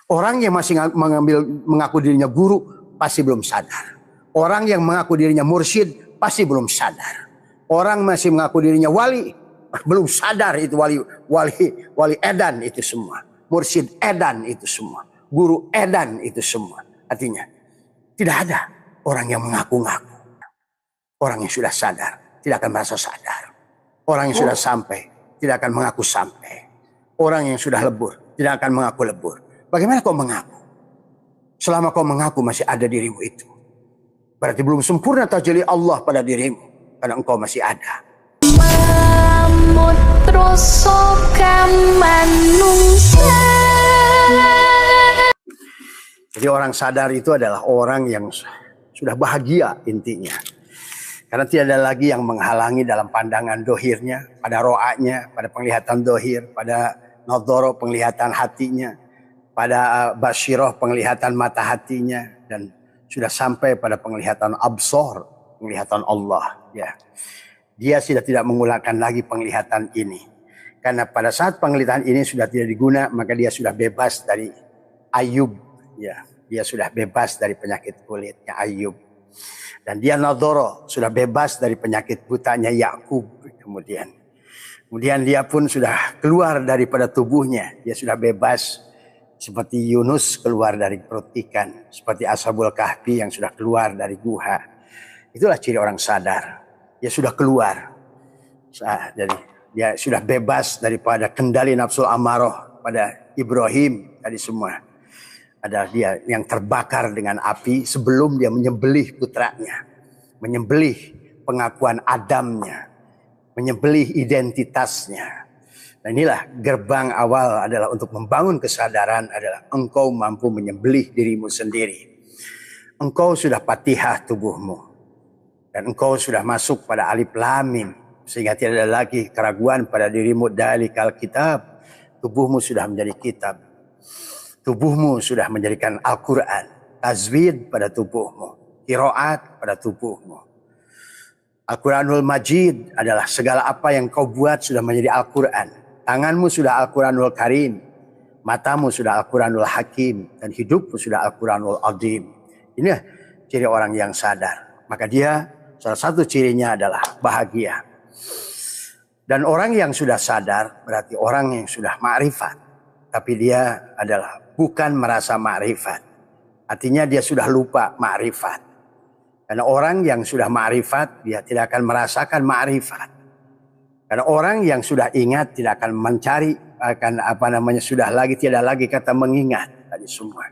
Orang yang masih mengaku dirinya guru pasti belum sadar. Orang yang mengaku dirinya mursyid pasti belum sadar. Orang masih mengaku dirinya wali belum sadar itu wali edan itu semua. Mursyid edan itu semua. Guru edan itu semua. Artinya tidak ada orang yang mengaku-ngaku. Orang yang sudah sadar tidak akan merasa sadar. Orang yang sudah sampai tidak akan mengaku sampai. Orang yang sudah lebur tidak akan mengaku lebur. Bagaimana kau mengaku? Selama kau mengaku masih ada dirimu itu, berarti belum sempurna tajalli Allah pada dirimu, karena engkau masih ada. Jadi orang sadar itu adalah orang yang sudah bahagia intinya. Karena tidak ada lagi yang menghalangi dalam pandangan dohirnya, pada ro'anya, pada penglihatan dohir, pada nadhara penglihatan hatinya, pada basyiroh penglihatan mata hatinya, dan sudah sampai pada penglihatan absor, penglihatan Allah. Ya, dia sudah tidak mengulangkan lagi penglihatan ini, karena pada saat penglihatan ini sudah tidak diguna, maka dia sudah bebas dari Ayub. Ya, dia sudah bebas dari penyakit kulitnya Ayub, dan dia nadhara sudah bebas dari penyakit butanya Yakub. Kemudian dia pun sudah keluar daripada tubuhnya, dia sudah bebas. Seperti Yunus keluar dari perut ikan, seperti Ashabul Kahfi yang sudah keluar dari guha. Itulah ciri orang sadar. Dia sudah keluar. Jadi dia sudah bebas daripada kendali nafsu amarah pada Ibrahim tadi semua. Adalah dia yang terbakar dengan api sebelum dia menyembelih putranya, menyembelih pengakuan Adamnya, menyembelih identitasnya. Nah, inilah gerbang awal adalah untuk membangun kesadaran adalah engkau mampu menyembelih dirimu sendiri. Engkau sudah patihah tubuhmu. Dan engkau sudah masuk pada alif lam mim. Sehingga tidak ada lagi keraguan pada dirimu. Dalikal kitab. Tubuhmu sudah menjadi kitab. Tubuhmu sudah menjadikan Al-Quran. Tazwid pada tubuhmu. Qiraat pada tubuhmu. Al-Quranul Majid adalah segala apa yang kau buat sudah menjadi Al-Quran. Tanganmu sudah Al-Quranul Karim, matamu sudah Al-Quranul Hakim, dan hidupmu sudah Al-Quranul Azim. Ini ciri orang yang sadar. Maka dia salah satu cirinya adalah bahagia. Dan orang yang sudah sadar berarti orang yang sudah ma'rifat. Tapi dia adalah bukan merasa ma'rifat. Artinya dia sudah lupa ma'rifat. Karena orang yang sudah ma'rifat dia tidak akan merasakan ma'rifat. Karena orang yang sudah ingat tidak akan mencari, akan tidak lagi kata mengingat tadi semua.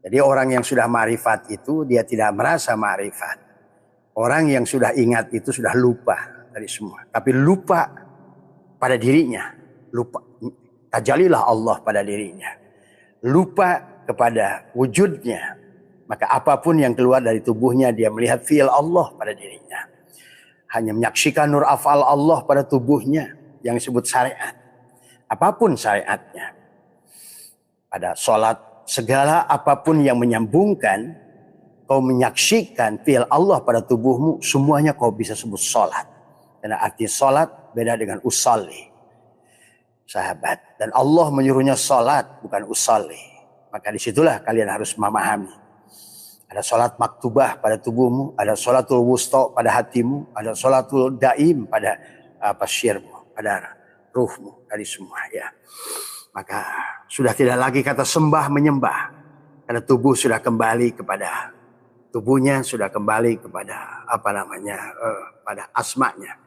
Jadi orang yang sudah ma'rifat itu dia tidak merasa ma'rifat. Orang yang sudah ingat itu sudah lupa tadi semua. Tapi lupa pada dirinya, lupa tajallilah Allah pada dirinya. Lupa kepada wujudnya. Maka apapun yang keluar dari tubuhnya dia melihat fi'il Allah pada dirinya. Hanya menyaksikan nur af'al Allah pada tubuhnya yang disebut syariat. Apapun syariatnya. Pada sholat, segala apapun yang menyambungkan, kau menyaksikan fi'il Allah pada tubuhmu, semuanya kau bisa sebut sholat. Karena arti sholat beda dengan usalli. Sahabat. Dan Allah menyuruhnya sholat, bukan usalli. Maka disitulah kalian harus memahami. Ada sholat maktubah pada tubuhmu, ada sholatul wusta pada hatimu, ada sholatul daim pada syirmu, pada ruhmu, tadi semua ya. Maka sudah tidak lagi kata sembah menyembah, karena tubuh sudah kembali kepada tubuhnya, sudah kembali kepada pada asmanya.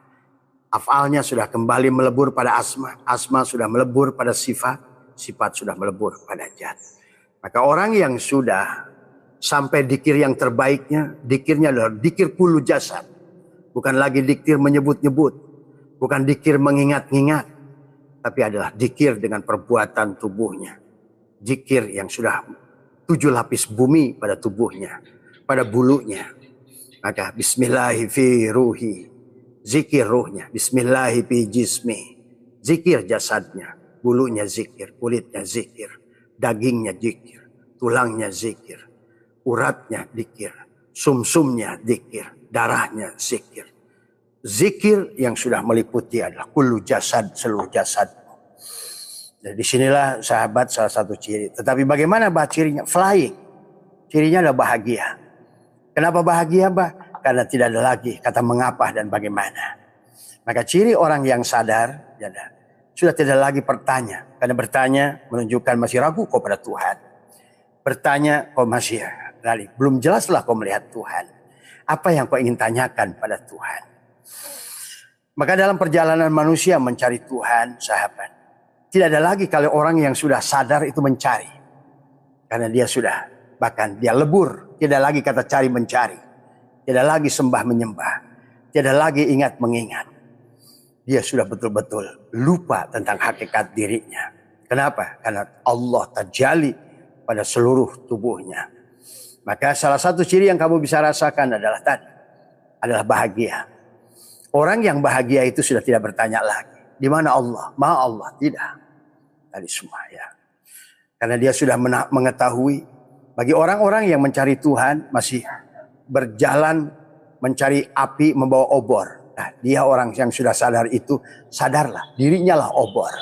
Afalnya sudah kembali melebur pada asma, asma sudah melebur pada sifat, sifat sudah melebur pada zat. Maka orang yang sudah sampai dikir yang terbaiknya, dikirnya adalah dikir kulu jasad. Bukan lagi dikir menyebut-nyebut. Bukan dikir mengingat-ingat. Tapi adalah dikir dengan perbuatan tubuhnya. Dikir yang sudah 7 lapis bumi pada tubuhnya. Pada bulunya. Maka bismillahi fi ruhi. Zikir ruhnya. Bismillahi fi jismi. Zikir jasadnya. Bulunya zikir. Kulitnya zikir. Dagingnya zikir. Tulangnya zikir. Uratnya zikir, sumsumnya zikir, darahnya zikir. Zikir yang sudah meliputi adalah kullu jasad, seluruh jasadmu. Jadi disinilah sahabat salah satu ciri. Tetapi bagaimana cirinya? Flying. Cirinya adalah bahagia. Kenapa bahagia, Mbak? Karena tidak ada lagi kata mengapa dan bagaimana. Maka ciri orang yang sadar sudah tidak lagi bertanya. Karena bertanya menunjukkan masih ragu kau pada Tuhan. Bertanya kau masih belum jelaslah kau melihat Tuhan. Apa yang kau ingin tanyakan pada Tuhan? Maka dalam perjalanan manusia mencari Tuhan, sahabat, tidak ada lagi kalau orang yang sudah sadar itu mencari. Karena dia sudah, bahkan dia lebur. Tidak lagi kata cari mencari. Tidak lagi sembah menyembah. Tidak lagi ingat mengingat. Dia sudah betul-betul lupa tentang hakikat dirinya. Kenapa? Karena Allah terjali pada seluruh tubuhnya. Maka salah satu ciri yang kamu bisa rasakan adalah bahagia. Orang yang bahagia itu sudah tidak bertanya lagi. Di mana Allah? Ma Allah. Tidak. Tadi semua ya. Karena dia sudah mengetahui. Bagi orang-orang yang mencari Tuhan masih berjalan mencari api membawa obor. Nah, dia orang yang sudah sadar itu, sadarlah dirinya lah obor.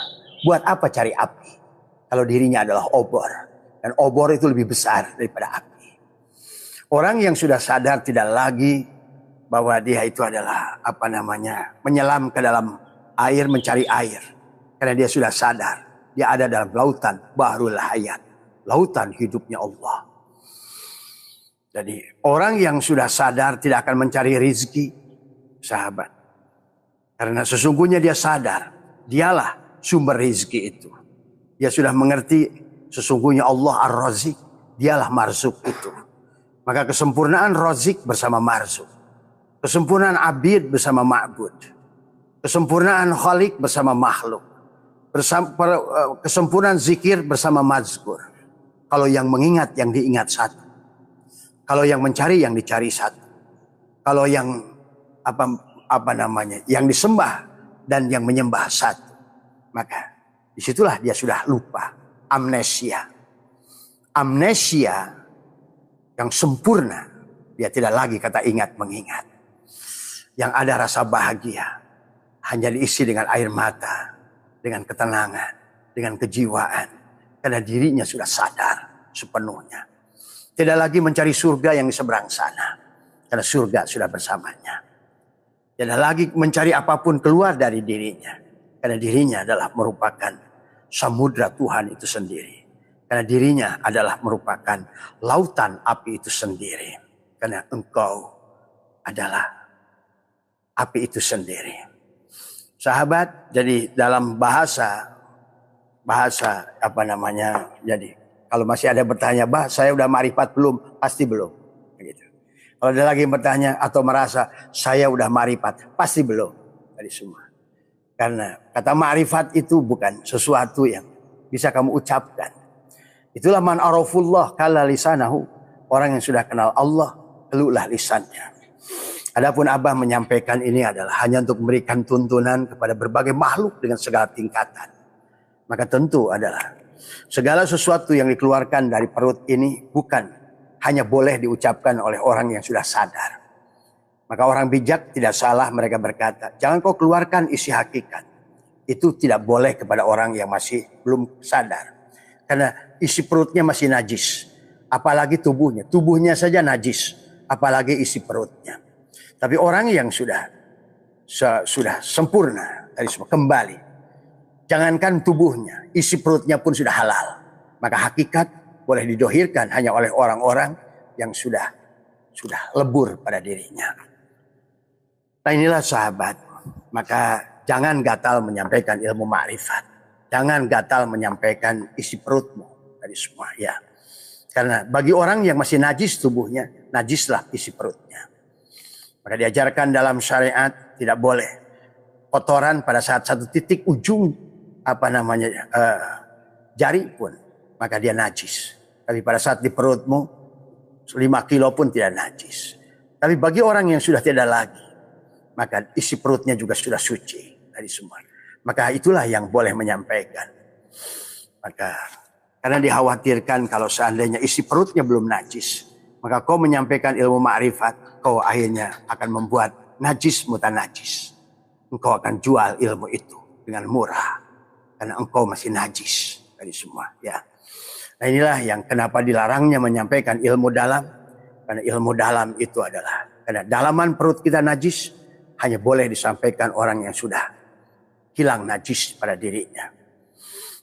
Buat apa cari api? Kalau dirinya adalah obor. Dan obor itu lebih besar daripada api. Orang yang sudah sadar tidak lagi bahwa dia itu adalah menyelam ke dalam air mencari air. Karena dia sudah sadar. Dia ada dalam lautan bahrul hayat. Lautan hidupnya Allah. Jadi orang yang sudah sadar tidak akan mencari rizki, sahabat. Karena sesungguhnya dia sadar. Dialah sumber rizki itu. Dia sudah mengerti sesungguhnya Allah Ar-Razik. Dialah marzuk itu. Maka kesempurnaan Razik bersama marzuk. Kesempurnaan abid bersama ma'bud. Kesempurnaan khalik bersama makhluk. Kesempurnaan zikir bersama mazkur. Kalau yang mengingat, yang diingat satu. Kalau yang mencari, yang dicari satu. Kalau yang yang disembah dan yang menyembah satu. Maka disitulah dia sudah lupa. Amnesia. Amnesia yang sempurna. Dia tidak lagi kata ingat mengingat. Yang ada rasa bahagia. Hanya diisi dengan air mata. Dengan ketenangan, dengan kejiwaan. Karena dirinya sudah sadar sepenuhnya. Tidak lagi mencari surga yang di seberang sana. Karena surga sudah bersamanya. Tidak lagi mencari apapun keluar dari dirinya. Karena dirinya adalah merupakan samudra Tuhan itu sendiri. Karena dirinya adalah merupakan lautan api itu sendiri. Karena engkau adalah api itu sendiri. Sahabat, jadi dalam bahasa jadi kalau masih ada bertanya, bah saya udah marifat belum? Pasti belum. Begitu. Kalau ada lagi yang bertanya atau merasa saya udah marifat, pasti belum. Dari semua. Karena kata marifat itu bukan sesuatu yang bisa kamu ucapkan. Itulah man arafullah kala lisanahu. Orang yang sudah kenal Allah, keluhlah lisannya. Adapun Abah menyampaikan ini adalah hanya untuk memberikan tuntunan kepada berbagai makhluk dengan segala tingkatan. Maka tentu adalah segala sesuatu yang dikeluarkan dari perut ini bukan hanya boleh diucapkan oleh orang yang sudah sadar. Maka orang bijak tidak salah mereka berkata, jangan kau keluarkan isi hakikat. Itu tidak boleh kepada orang yang masih belum sadar. Karena isi perutnya masih najis. Apalagi tubuhnya. Tubuhnya saja najis. Apalagi isi perutnya. Tapi orang yang sudah sempurna dari semua kembali. Jangankan tubuhnya, isi perutnya pun sudah halal. Maka hakikat boleh didohirkan hanya oleh orang-orang yang sudah lebur pada dirinya. Nah inilah sahabat. Maka jangan gatal menyampaikan ilmu ma'rifat. Jangan gatal menyampaikan isi perutmu dari semua ya. Karena bagi orang yang masih najis tubuhnya, najislah isi perutnya. Maka diajarkan dalam syariat tidak boleh kotoran pada saat satu titik ujung jari pun maka dia najis. Tapi pada saat di perutmu 5 kilo pun tidak najis. Tapi bagi orang yang sudah tidak lagi maka isi perutnya juga sudah suci dari semua. Maka itulah yang boleh menyampaikan. Maka karena dikhawatirkan kalau seandainya isi perutnya belum najis, maka kau menyampaikan ilmu ma'rifat, kau akhirnya akan membuat najis mutanajis. Engkau akan jual ilmu itu dengan murah. karena engkau masih najis dari semua. Ya. Nah inilah yang kenapa dilarangnya menyampaikan ilmu dalam. Karena ilmu dalam itu adalah, karena dalaman perut kita najis, hanya boleh disampaikan orang yang sudah hilang najis pada dirinya.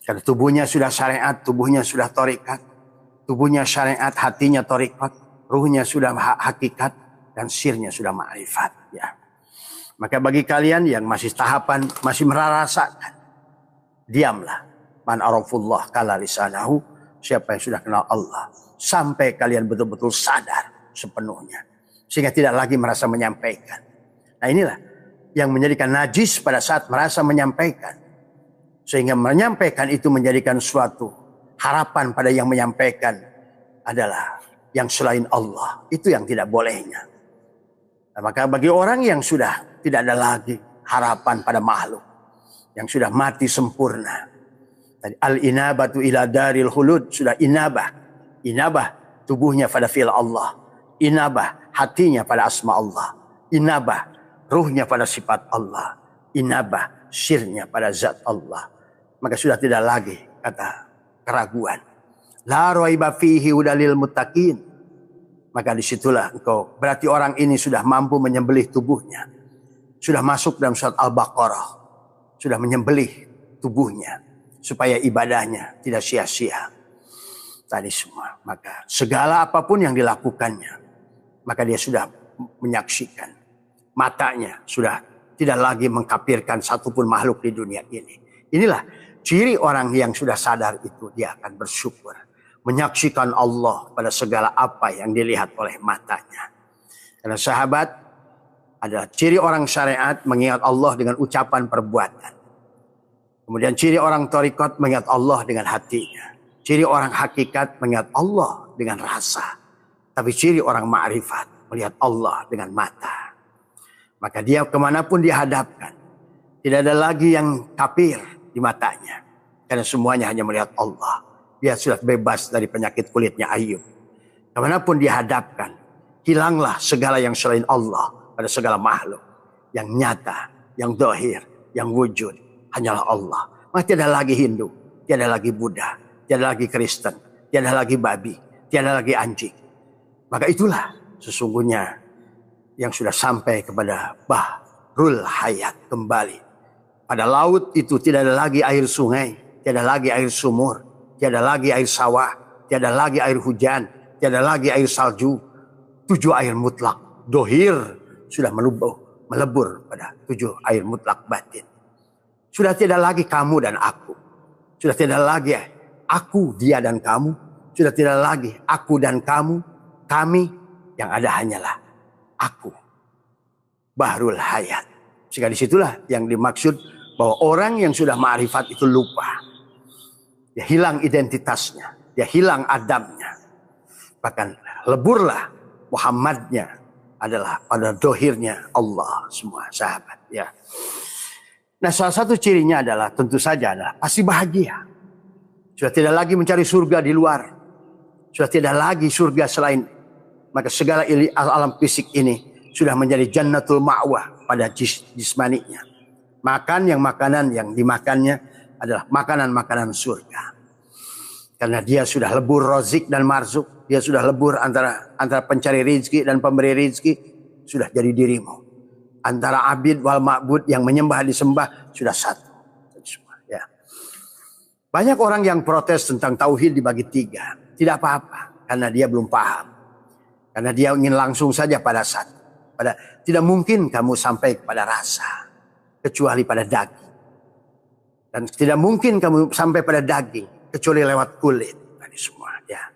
Karena tubuhnya sudah syariat, tubuhnya sudah torikat, tubuhnya syariat, hatinya torikat, ruhnya sudah hakikat, dan sirnya sudah ma'rifat. Ya. Maka bagi kalian yang masih tahapan, masih merasakan, diamlah. Man arafullah kala lisanahu, siapa yang sudah kenal Allah, sampai kalian betul-betul sadar sepenuhnya, sehingga tidak lagi merasa menyampaikan. Nah inilah yang menjadikan najis pada saat merasa menyampaikan, sehingga menyampaikan itu menjadikan suatu harapan pada yang menyampaikan adalah yang selain Allah. Itu yang tidak bolehnya. Nah, maka bagi orang yang sudah tidak ada lagi harapan pada makhluk, yang sudah mati sempurna, al-inabatu ila daril khulud, sudah inabah. Inabah tubuhnya pada fi'il Allah. Inabah hatinya pada asma Allah. Inabah ruhnya pada sifat Allah. Inabah sirnya pada zat Allah. Maka sudah tidak lagi kata keraguan. La raiba fihi hudalil muttaqin. Maka disitulah engkau, berarti orang ini sudah mampu menyembelih tubuhnya. Sudah masuk dalam surat Al-Baqarah. Sudah menyembelih tubuhnya supaya ibadahnya tidak sia-sia. Tadi semua. Maka segala apapun yang dilakukannya, maka dia sudah menyaksikan. Matanya sudah tidak lagi mengkafirkan satupun makhluk di dunia ini. Inilah ciri orang yang sudah sadar itu, dia akan bersyukur. Menyaksikan Allah pada segala apa yang dilihat oleh matanya. Karena sahabat, adalah ciri orang syariat mengingat Allah dengan ucapan perbuatan. Kemudian ciri orang thariqat mengingat Allah dengan hatinya. Ciri orang hakikat mengingat Allah dengan rasa. Tapi ciri orang ma'rifat melihat Allah dengan mata. Maka dia kemanapun dia hadapkan, tidak ada lagi yang kafir di matanya. Karena semuanya hanya melihat Allah. Dia sudah bebas dari penyakit kulitnya Ayub. Kemanapun dia hadapkan, hilanglah segala yang selain Allah pada segala makhluk. Yang nyata, yang zahir, yang wujud, hanyalah Allah. Maka tiada lagi Hindu, tiada lagi Buddha, tiada lagi Kristen, tiada lagi babi, tiada lagi anjing. Maka itulah sesungguhnya yang sudah sampai kepada bahrul hayat kembali. Pada laut itu tidak ada lagi air sungai, tiada lagi air sumur, tiada lagi air sawah, tiada lagi air hujan, tiada lagi air salju. 7 air mutlak dohir sudah melebur pada 7 air mutlak batin. Sudah tidak lagi kamu dan aku. Sudah tidak lagi aku, dia dan kamu. Sudah tidak lagi aku dan kamu, kami. Yang ada hanyalah aku. Bahrul hayat. Sehingga disitulah yang dimaksud bahwa orang yang sudah ma'rifat itu lupa. Dia hilang identitasnya. Dia hilang adabnya. Bahkan leburlah Muhammadnya adalah pada dohirnya Allah semua sahabat. Ya. Nah salah satu cirinya adalah tentu saja adalah pasti bahagia. Sudah tidak lagi mencari surga di luar. Sudah tidak lagi surga selain. Maka segala alam fisik ini sudah menjadi jannatul ma'wah pada jismaninya. Makanan yang dimakannya adalah makanan-makanan surga. Karena dia sudah lebur rozik dan marzuk. Dia sudah lebur antara pencari rizki dan pemberi rizki. Sudah jadi dirimu. Antara abid wal ma'bud yang menyembah disembah sudah satu. Ya. Banyak orang yang protes tentang tauhid dibagi 3. Tidak apa-apa. Karena dia belum paham. Karena dia ingin langsung saja pada satu. Tidak mungkin kamu sampai kepada rasa. Kecuali pada daging. Dan tidak mungkin kamu sampai pada daging. Kecuali lewat kulit. Tadi semua. Ya.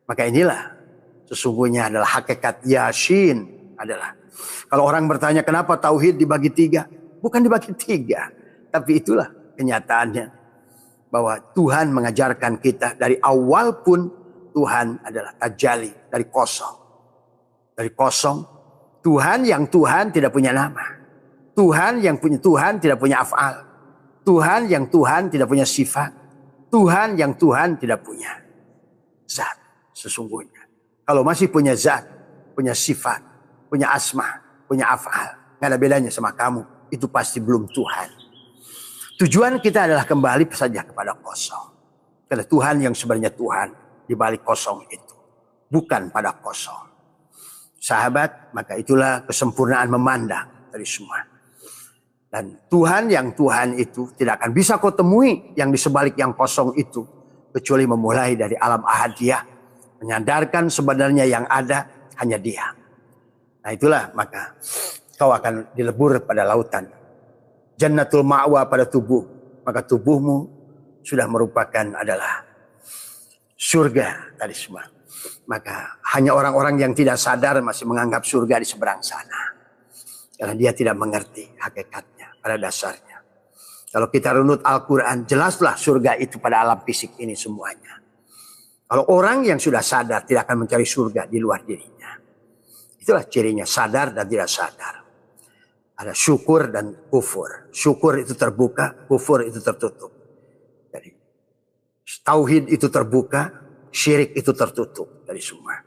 Maka inilah. Sesungguhnya adalah hakikat Yasin. Adalah. Kalau orang bertanya kenapa tauhid dibagi 3. Bukan dibagi 3. Tapi itulah kenyataannya. Bahwa Tuhan mengajarkan kita. Dari awal pun Tuhan adalah tajali. Dari kosong. Dari kosong. Tuhan yang Tuhan tidak punya nama. Tuhan yang punya Tuhan tidak punya af'al. Tuhan yang Tuhan tidak punya sifat. Tuhan yang Tuhan tidak punya zat sesungguhnya. Kalau masih punya zat, punya sifat, punya asma, punya af'al, nggak ada bedanya sama kamu. Itu pasti belum Tuhan. Tujuan kita adalah kembali saja kepada kosong. Karena Tuhan yang sebenarnya Tuhan di balik kosong itu. Bukan pada kosong. Sahabat, maka itulah kesempurnaan memandang dari semua. Dan Tuhan yang Tuhan itu tidak akan bisa kau temui yang di sebalik yang kosong itu. Kecuali memulai dari alam ahadiyah. Menyadarkan sebenarnya yang ada hanya Dia. Nah itulah maka kau akan dilebur pada lautan. Jannatul ma'wa pada tubuh. Maka tubuhmu sudah merupakan adalah surga tadi semua. Maka hanya orang-orang yang tidak sadar masih menganggap surga di seberang sana. Karena dia tidak mengerti hakikatnya pada dasarnya. Kalau kita runut Al-Quran, jelaslah surga itu pada alam fisik ini semuanya. Kalau orang yang sudah sadar tidak akan mencari surga di luar dirinya. Itulah cirinya sadar dan tidak sadar. Ada syukur dan kufur. Syukur itu terbuka, kufur itu tertutup. Jadi tauhid itu terbuka, syirik itu tertutup dari semua.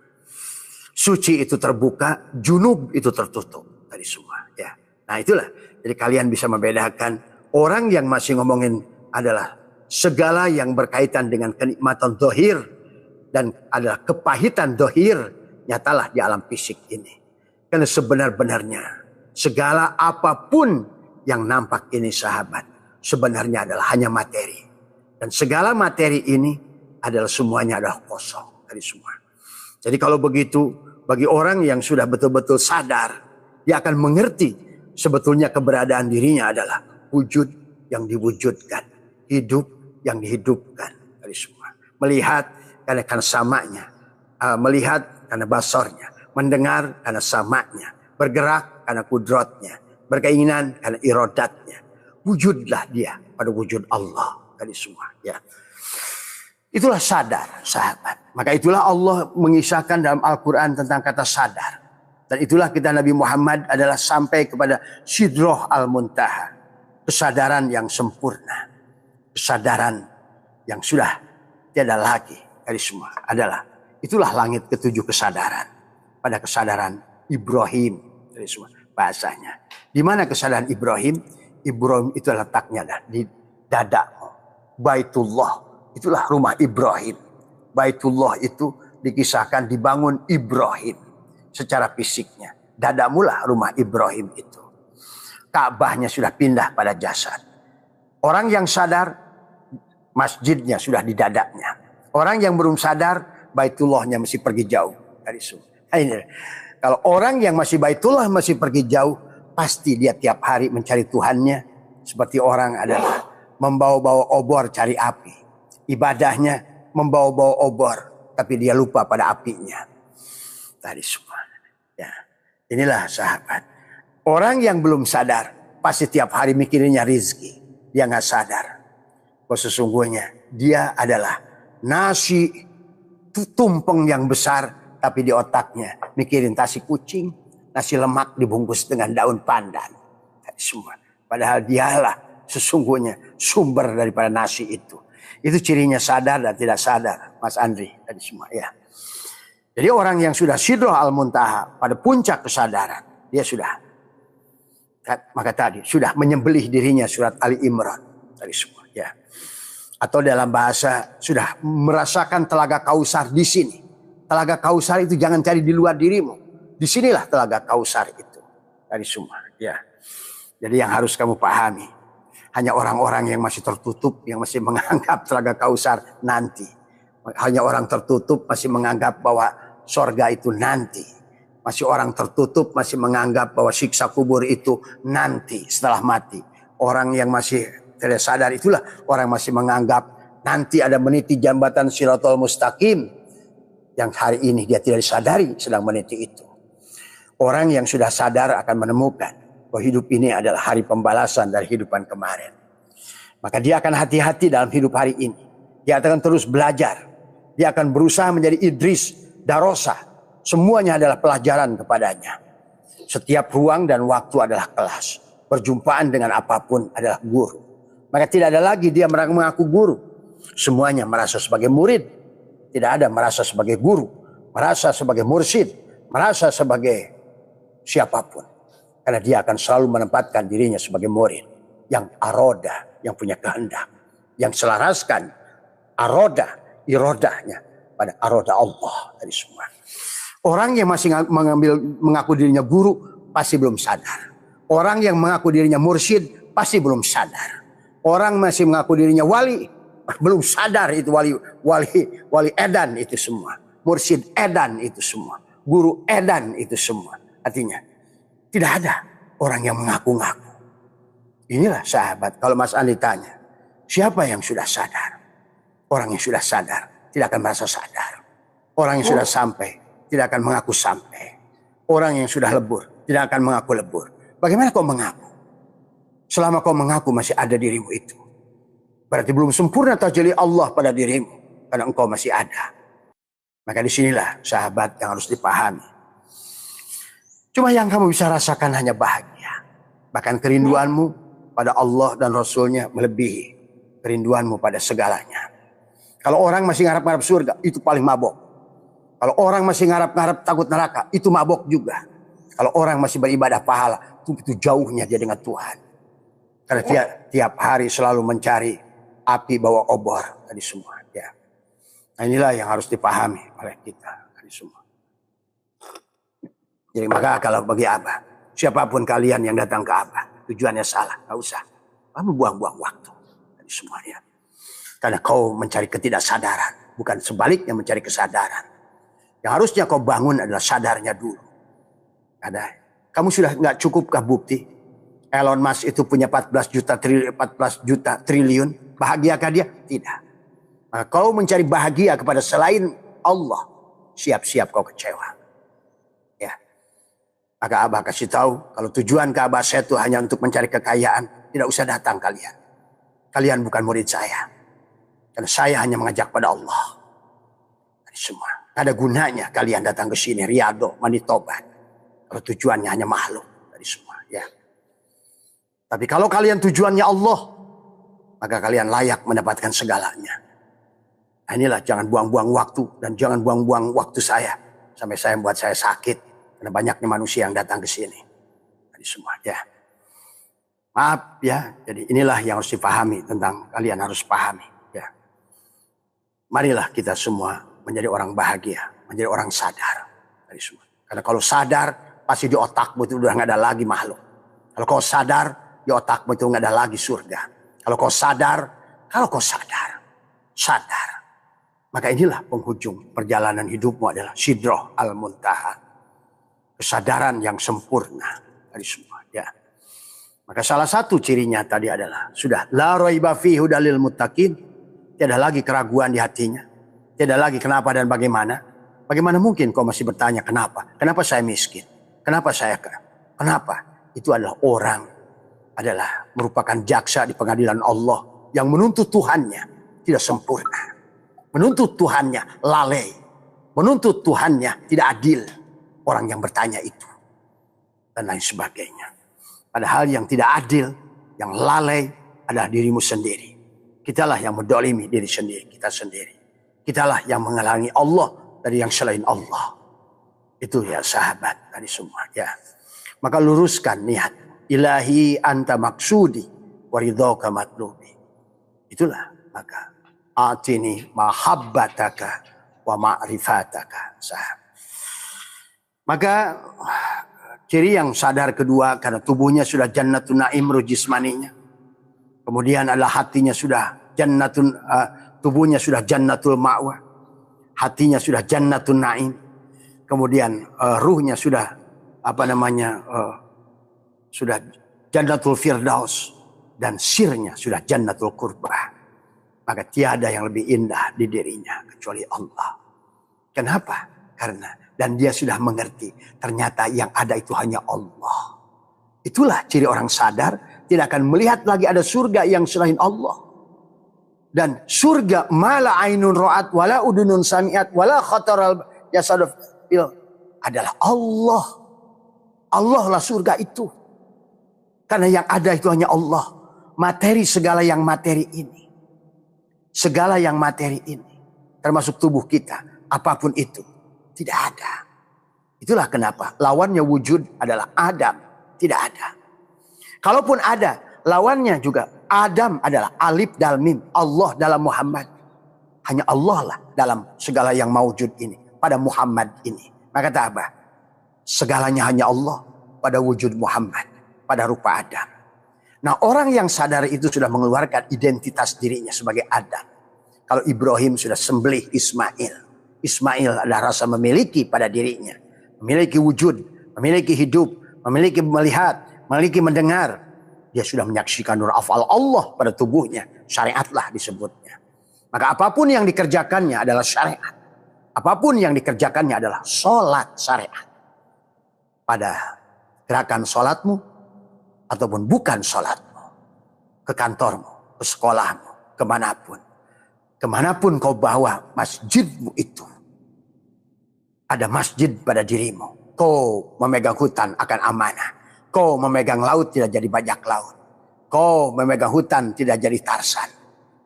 Suci itu terbuka, junub itu tertutup dari semua. Ya. Nah itulah. Jadi kalian bisa membedakan orang yang masih ngomongin adalah segala yang berkaitan dengan kenikmatan dohir dan adalah kepahitan dohir nyatalah di alam fisik ini. Karena sebenar-benarnya segala apapun yang nampak ini sahabat sebenarnya adalah hanya materi. Dan segala materi ini adalah semuanya adalah kosong dari semua. Jadi kalau begitu bagi orang yang sudah betul-betul sadar dia akan mengerti sebetulnya keberadaan dirinya adalah wujud yang diwujudkan, hidup yang dihidupkan dari semua. Melihat karena samanya, melihat karena basornya, mendengar karena samanya, bergerak karena kudratnya, berkeinginan karena irodatnya. Wujudlah dia pada wujud Allah dari semua. Ya. Itulah sadar sahabat. Maka itulah Allah mengisahkan dalam Al-Quran tentang kata sadar. Dan itulah kita Nabi Muhammad adalah sampai kepada Sidroh Al-Muntaha. Kesadaran yang sempurna. Kesadaran yang sudah tiada lagi dari semua. Adalah itulah langit ketujuh kesadaran. Pada kesadaran Ibrahim dari semua bahasanya. Di mana kesadaran Ibrahim? Ibrahim itu letaknya di dadamu. Baitullah. Itulah rumah Ibrahim. Baitullah itu dikisahkan dibangun Ibrahim. Secara fisiknya. Dadamulah rumah Ibrahim itu. Ka'bahnya sudah pindah pada jasad. Orang yang sadar, masjidnya sudah di dadanya. Orang yang belum sadar, Baitullahnya masih pergi jauh dari semua. Kalau orang yang masih Baitullah masih pergi jauh, pasti dia tiap hari mencari Tuhannya. Seperti orang adalah membawa-bawa obor cari api. Ibadahnya membawa-bawa obor, tapi dia lupa pada apinya. Tadi semua. Ya. Inilah sahabat. Orang yang belum sadar, pasti tiap hari mikirinnya rizki. Dia nggak sadar. Bahwa sesungguhnya dia adalah nasi tumpeng yang besar, tapi di otaknya mikirin nasi kucing, nasi lemak dibungkus dengan daun pandan. Tadi semua. Padahal dialah sesungguhnya sumber daripada nasi itu. Itu cirinya sadar dan tidak sadar, Mas Andri. Tadi semua ya. Jadi orang yang sudah Sidroh Al-Muntaha pada puncak kesadaran, dia sudah, maka tadi sudah menyembelih dirinya surat Ali Imran tadi semua ya. Atau dalam bahasa sudah merasakan telaga Kausar di sini. Telaga Kausar itu jangan cari di luar dirimu. Disinilah telaga Kausar itu tadi semua ya. Jadi yang harus kamu pahami, hanya orang-orang yang masih tertutup yang masih menganggap telaga Kausar nanti. Hanya orang tertutup masih menganggap bahwa sorga itu nanti. Masih orang tertutup masih menganggap bahwa siksa kubur itu nanti setelah mati. Orang yang masih tidak sadar itulah orang yang masih menganggap nanti ada meniti jambatan Shiratal Mustaqim. Yang hari ini dia tidak disadari sedang meniti itu. Orang yang sudah sadar akan menemukan bahwa hidup ini adalah hari pembalasan dari kehidupan kemarin. Maka dia akan hati-hati dalam hidup hari ini. Dia akan terus belajar. Dia akan berusaha menjadi Idris, Darosa. Semuanya adalah pelajaran kepadanya. Setiap ruang dan waktu adalah kelas. Perjumpaan dengan apapun adalah guru. Maka tidak ada lagi dia mengaku guru. Semuanya merasa sebagai murid. Tidak ada merasa sebagai guru. Merasa sebagai mursyid. Merasa sebagai siapapun. Karena dia akan selalu menempatkan dirinya sebagai murid. Yang aroda. yang punya kehendak, yang selaraskan irodahnya pada aroda Allah dari semua. Orang yang masih mengaku dirinya guru pasti belum sadar. Orang yang mengaku dirinya mursyid pasti belum sadar. Orang masih mengaku dirinya wali belum sadar itu wali edan itu semua. Mursyid edan itu semua. Guru edan itu semua. Artinya tidak ada orang yang mengaku-ngaku. Inilah sahabat, kalau Mas Andi tanya, siapa yang sudah sadar? Orang yang sudah sadar tidak akan merasa sadar. Orang yang sudah sampai tidak akan mengaku sampai. Orang yang sudah lebur tidak akan mengaku lebur. Bagaimana kau mengaku? Selama kau mengaku masih ada dirimu itu, berarti belum sempurna tajalli Allah pada dirimu, karena engkau masih ada. Maka disinilah sahabat yang harus dipahami. Cuma yang kamu bisa rasakan hanya bahagia. Bahkan kerinduanmu pada Allah dan Rasulnya melebihi kerinduanmu pada segalanya. Kalau orang masih ngarap-ngarap surga, itu paling mabok. Kalau orang masih ngarap-ngarap takut neraka, itu mabok juga. Kalau orang masih beribadah pahala, itu jauhnya dia dengan Tuhan. Karena tiap hari selalu mencari api bawa obor tadi semua. Ya. Nah, inilah yang harus dipahami oleh kita tadi semua. Jadi maka kalau bagi Abah, siapapun kalian yang datang ke Abah, tujuannya salah, gak usah. Kamu buang-buang waktu tadi semuanya. Karena kau mencari ketidaksadaran, bukan sebaliknya mencari kesadaran. Yang harusnya kau bangun adalah sadarnya dulu. Ada, kamu sudah nggak cukupkah bukti? Elon Musk itu punya 14 juta triliun. Bahagiakah dia? Tidak. Maka kau mencari bahagia kepada selain Allah, siap-siap kau kecewa. Ya. Maka Abah kasih tahu, kalau tujuan ke Abah saya itu hanya untuk mencari kekayaan, tidak usah datang kalian. Kalian bukan murid saya. Karena saya hanya mengajak pada Allah. Dari semua. Ada gunanya kalian datang ke sini, Riyadh, mandi tobat. Kalau tujuannya hanya makhluk dari semua, ya. Tapi kalau kalian tujuannya Allah, maka kalian layak mendapatkan segalanya. Nah, inilah, jangan buang-buang waktu dan jangan buang-buang waktu saya sampai saya membuat saya sakit karena banyaknya manusia yang datang ke sini. Dari semua, ya. Maaf ya, jadi inilah yang harus dipahami tentang kalian harus pahami, ya. Marilah kita semua menjadi orang bahagia, menjadi orang sadar dari semua. Karena kalau sadar, pasti di otakmu itu udah nggak ada lagi makhluk. Kalau kau sadar, di otakmu itu nggak ada lagi surga. Kalau kau sadar, maka inilah penghujung perjalanan hidupmu adalah Sidroh Al-Muntaha. Kesadaran yang sempurna dari semua, ya. Maka salah satu cirinya tadi adalah sudah la raiba fihi hudalil muttaqin, tiada lagi keraguan di hatinya. Tidak lagi kenapa dan bagaimana. Bagaimana mungkin kau masih bertanya kenapa? Kenapa saya miskin? Kenapa saya kaya? Kenapa? Itu adalah orang adalah merupakan jaksa di pengadilan Allah yang menuntut Tuhannya tidak sempurna. Menuntut Tuhannya lalai. Menuntut Tuhannya tidak adil. Orang yang bertanya itu. Dan lain sebagainya. Padahal yang tidak adil, yang lalai adalah dirimu sendiri. Kitalah yang mendolimi diri sendiri, kita sendiri. Kitalah yang menghalangi Allah dari yang selain Allah. Itu ya sahabat tadi semua, ya. Maka luruskan niat. Ilahi anta maksudi waridhoka matlubi. Itulah maka atini mahabbataka wa ma'rifataka, sahabat. Maka ciri yang sadar kedua, karena tubuhnya sudah jannatun na'im rujismaninya. Kemudian adalah hatinya sudah jannatun tubuhnya sudah jannatul ma'wa, hatinya sudah jannatul na'im, kemudian ruhnya sudah sudah jannatul firdaus, dan sirnya sudah jannatul qurbah. Maka tiada yang lebih indah di dirinya kecuali Allah. Kenapa? Karena dan dia sudah mengerti ternyata yang ada itu hanya Allah. Itulah ciri orang sadar, tidak akan melihat lagi ada surga yang selain Allah. Dan surga mala ainun ra'at wala udunun sami'at wala khataral yasaduf adalah Allah. Allah lah surga itu. Karena yang ada itu hanya Allah. Materi segala yang materi ini. Segala yang materi ini. Termasuk tubuh kita. Apapun itu. Tidak ada. Itulah kenapa lawannya wujud adalah Adam. Tidak ada. Kalaupun ada, Lawannya juga Adam adalah alif dalam mim, Allah dalam Muhammad. Hanya Allah lah dalam segala yang maujud ini, pada Muhammad ini. Maka kata apa? Segalanya hanya Allah pada wujud Muhammad, pada rupa Adam. Nah, orang yang sadar itu sudah mengeluarkan identitas dirinya sebagai Adam. Kalau Ibrahim sudah sembelih Ismail. Ismail adalah rasa memiliki pada dirinya. Memiliki wujud, memiliki hidup, memiliki melihat, memiliki mendengar. Dia sudah menyaksikan nur afal Allah pada tubuhnya. Syariatlah disebutnya. Maka apapun yang dikerjakannya adalah syariat. Apapun yang dikerjakannya adalah sholat syariat. Pada gerakan sholatmu ataupun bukan sholatmu. Ke kantormu, ke sekolahmu, kemanapun. Kemanapun kau bawa masjidmu itu. Ada masjid pada dirimu. Kau memegang hutan akan amanah. Kau memegang laut tidak jadi bajak laut. Kau memegang hutan tidak jadi Tarsan.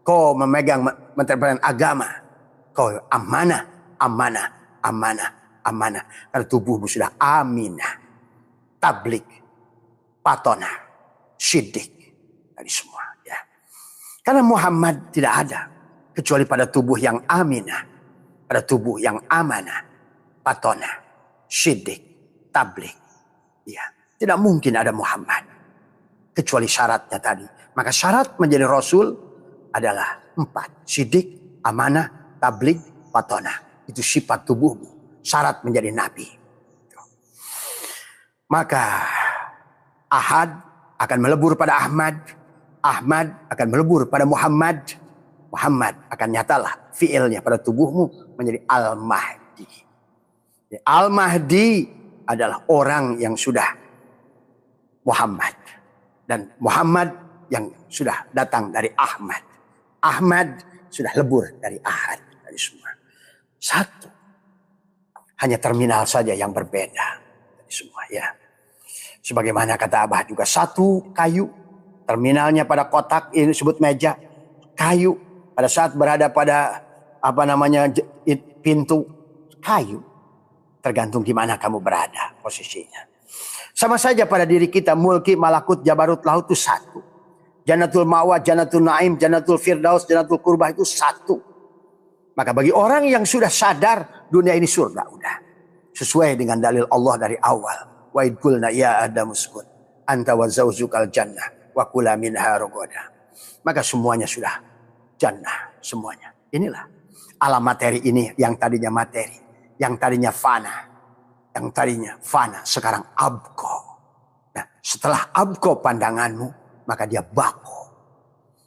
Kau memegang menteri agama. Kau amanah, amanah, amanah, amanah. Karena tubuhmu sudah aminah. Tablik, patona, syidik. Dari semua. Ya. Karena Muhammad tidak ada. Kecuali pada tubuh yang aminah. Pada tubuh yang amanah. Patona, syidik, tablik. Ya. Tidak mungkin ada Muhammad. Kecuali syaratnya tadi. Maka syarat menjadi Rasul adalah 4. Syidik, amanah, tabligh, patonah. Itu sifat tubuhmu. Syarat menjadi Nabi. Maka Ahad akan melebur pada Ahmad. Ahmad akan melebur pada Muhammad. Muhammad akan nyatalah fiilnya pada tubuhmu menjadi Al-Mahdi. Al-Mahdi adalah orang yang sudah Muhammad. Dan Muhammad yang sudah datang dari Ahmad. Ahmad sudah lebur dari Ahad. Dari semua. Satu. Hanya terminal saja yang berbeda. Dari semua ya. Sebagaimana kata Abah juga. Satu kayu. Terminalnya pada kotak. Ini disebut meja. Kayu. Pada saat berada pada pintu. Kayu. Tergantung di mana kamu berada posisinya. Sama saja pada diri kita, mulki, malakut, jabarut, lahut itu satu. Jannatul ma'wa, jannatul na'im, jannatul firdaus, jannatul kurbah itu satu. Maka bagi orang yang sudah sadar, dunia ini surga udah. Sesuai dengan dalil Allah dari awal. Wa id qulna ya Adamu uskun anta wa zawjukal jannah wa kula minha ragadan. Maka semuanya sudah jannah, semuanya. Inilah alam materi ini yang tadinya materi, yang tadinya fana. Yang tadinya fana, sekarang abko. Nah, setelah abko pandanganmu, maka dia bako.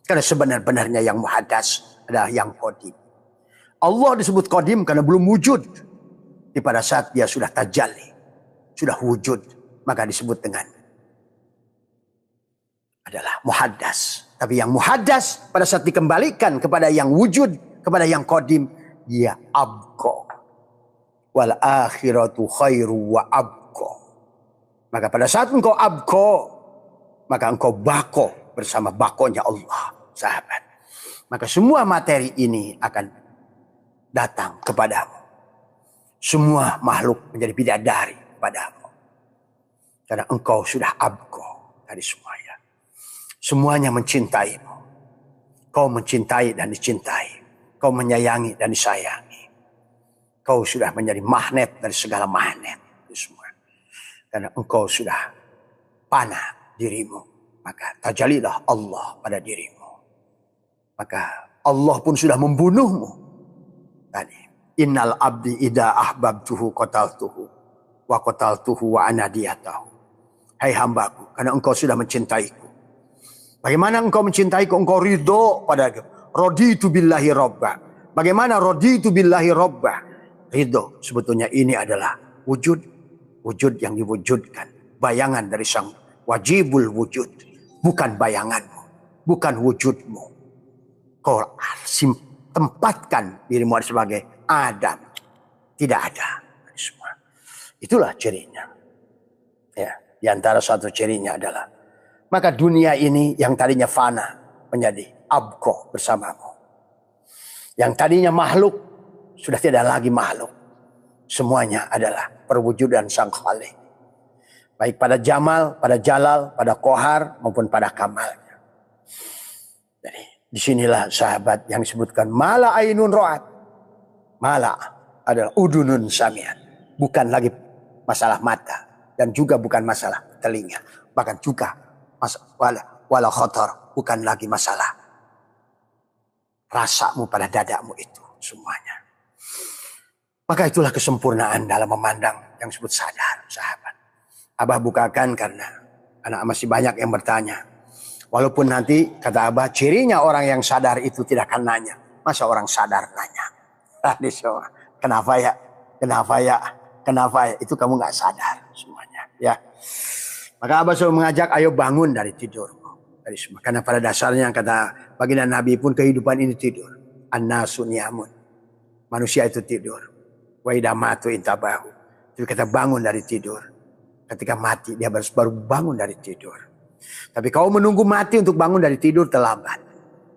Karena sebenar-benarnya yang muhadas adalah yang kodim. Allah disebut kodim karena belum wujud. Di pada saat dia sudah tajalli, sudah wujud, maka disebut dengan adalah muhadas. Tapi yang muhadas pada saat dikembalikan kepada yang wujud, kepada yang kodim, dia abko. Wal akhiratu khairu wa abko. Maka pada saat engkau abko, maka engkau bako bersama bakonya Allah, sahabat. Maka semua materi ini akan datang kepadamu. Semua makhluk menjadi bidadari kepadamu. Karena engkau sudah abko dari semuanya. Semuanya mencintaimu. Kau mencintai dan dicintai. Kau menyayangi dan disayangi. Kau sudah menjadi magnet dari segala magnet. Semua. Karena engkau sudah panah dirimu. Maka tajalilah Allah pada dirimu. Maka Allah pun sudah membunuhmu. Tadi. Innal abdi ida ahbabtuhu qataltuhu. Wa qataltuhu wa anadiyatahu. Hai hambaku. Karena engkau sudah mencintaiku. Bagaimana engkau mencintaiku? Engkau ridho pada raditu billahi robba. Bagaimana raditu billahi robba? Ridho sebetulnya ini adalah wujud. Wujud yang diwujudkan. Bayangan dari sang wajibul wujud. Bukan bayanganmu. Bukan wujudmu. Kau tempatkan dirimu sebagai Adam. Tidak ada. Semua. Itulah cirinya. Ya, di antara satu cirinya adalah. Maka dunia ini yang tadinya fana. Menjadi abko bersamamu. Yang tadinya makhluk. Sudah tidak lagi makhluk. Semuanya adalah perwujudan sang Khalik. Baik pada Jamal, pada Jalal, pada Kohar maupun pada Kamalnya. Jadi disinilah sahabat yang disebutkan mala ainun ro'at. Mala adalah udunun samiat. Bukan lagi masalah mata dan juga bukan masalah telinga, bahkan juga wala khotor, bukan lagi masalah rasamu pada dadamu itu semuanya. Maka itulah kesempurnaan dalam memandang yang disebut sadar, sahabat. Abah bukakan karena anak masih banyak yang bertanya. Walaupun nanti kata Abah cirinya orang yang sadar itu tidak akan nanya. Masa orang sadar nanya? Kenapa ya? Kenapa ya? Kenapa ya? Itu kamu gak sadar semuanya. Ya. Maka Abah selalu mengajak ayo bangun dari tidurmu. Dari semua. Karena pada dasarnya kata baginda Nabi pun kehidupan ini tidur. An-nasu niyamun. Manusia itu tidur. Wa idza matu intabahu. Jadi kita bangun dari tidur. Ketika mati dia baru bangun dari tidur. Tapi kau menunggu mati untuk bangun dari tidur terlambat.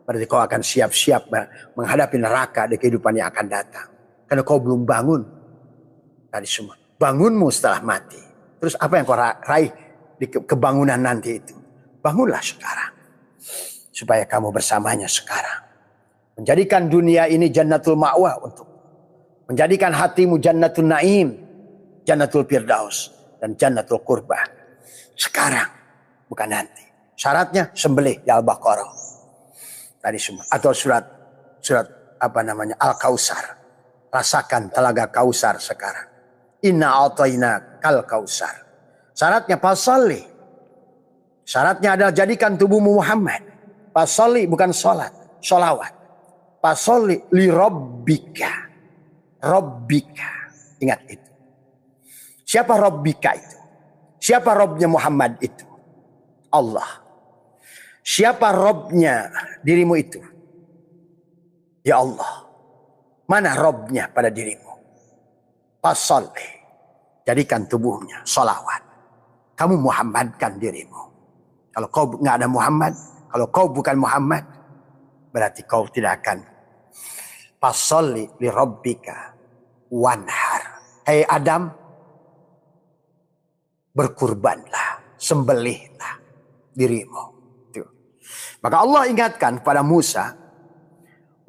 Berarti kau akan siap-siap menghadapi neraka di kehidupan yang akan datang. Karena kau belum bangun dari semua. Bangunmu setelah mati. Terus apa yang kau raih di kebangunan nanti itu? Bangunlah sekarang. Supaya kamu bersamanya sekarang. Menjadikan dunia ini jannatul ma'wah untuk. Menjadikan hatimu jannatul na'im. Jannatul firdaus. Dan jannatul qurbah. Sekarang. Bukan nanti. Syaratnya sembelih di Al-Baqarah. Tadi semua. Atau surat apa namanya? Al-Kausar. Rasakan telaga Kausar sekarang. Inna a'tayna kal Kausar. Syaratnya fasalli. Syaratnya adalah jadikan tubuhmu Muhammad. Fasalli bukan sholat. Sholawat. Fasalli li rabbika. Rabbika. Ingat itu. Siapa Rabbika itu? Siapa Rabbnya Muhammad itu? Allah. Siapa Rabbnya dirimu itu? Ya Allah. Mana Rabbnya pada dirimu? Fasalli. Jadikan tubuhnya sholawat. Kamu Muhammadkan dirimu. Kalau kau nggak ada Muhammad, kalau kau bukan Muhammad, berarti kau tidak akan. Fasalli li rabbika wanhar. Hei Adam, berkurbanlah, sembelihlah dirimu. Tuh. Maka Allah ingatkan pada Musa,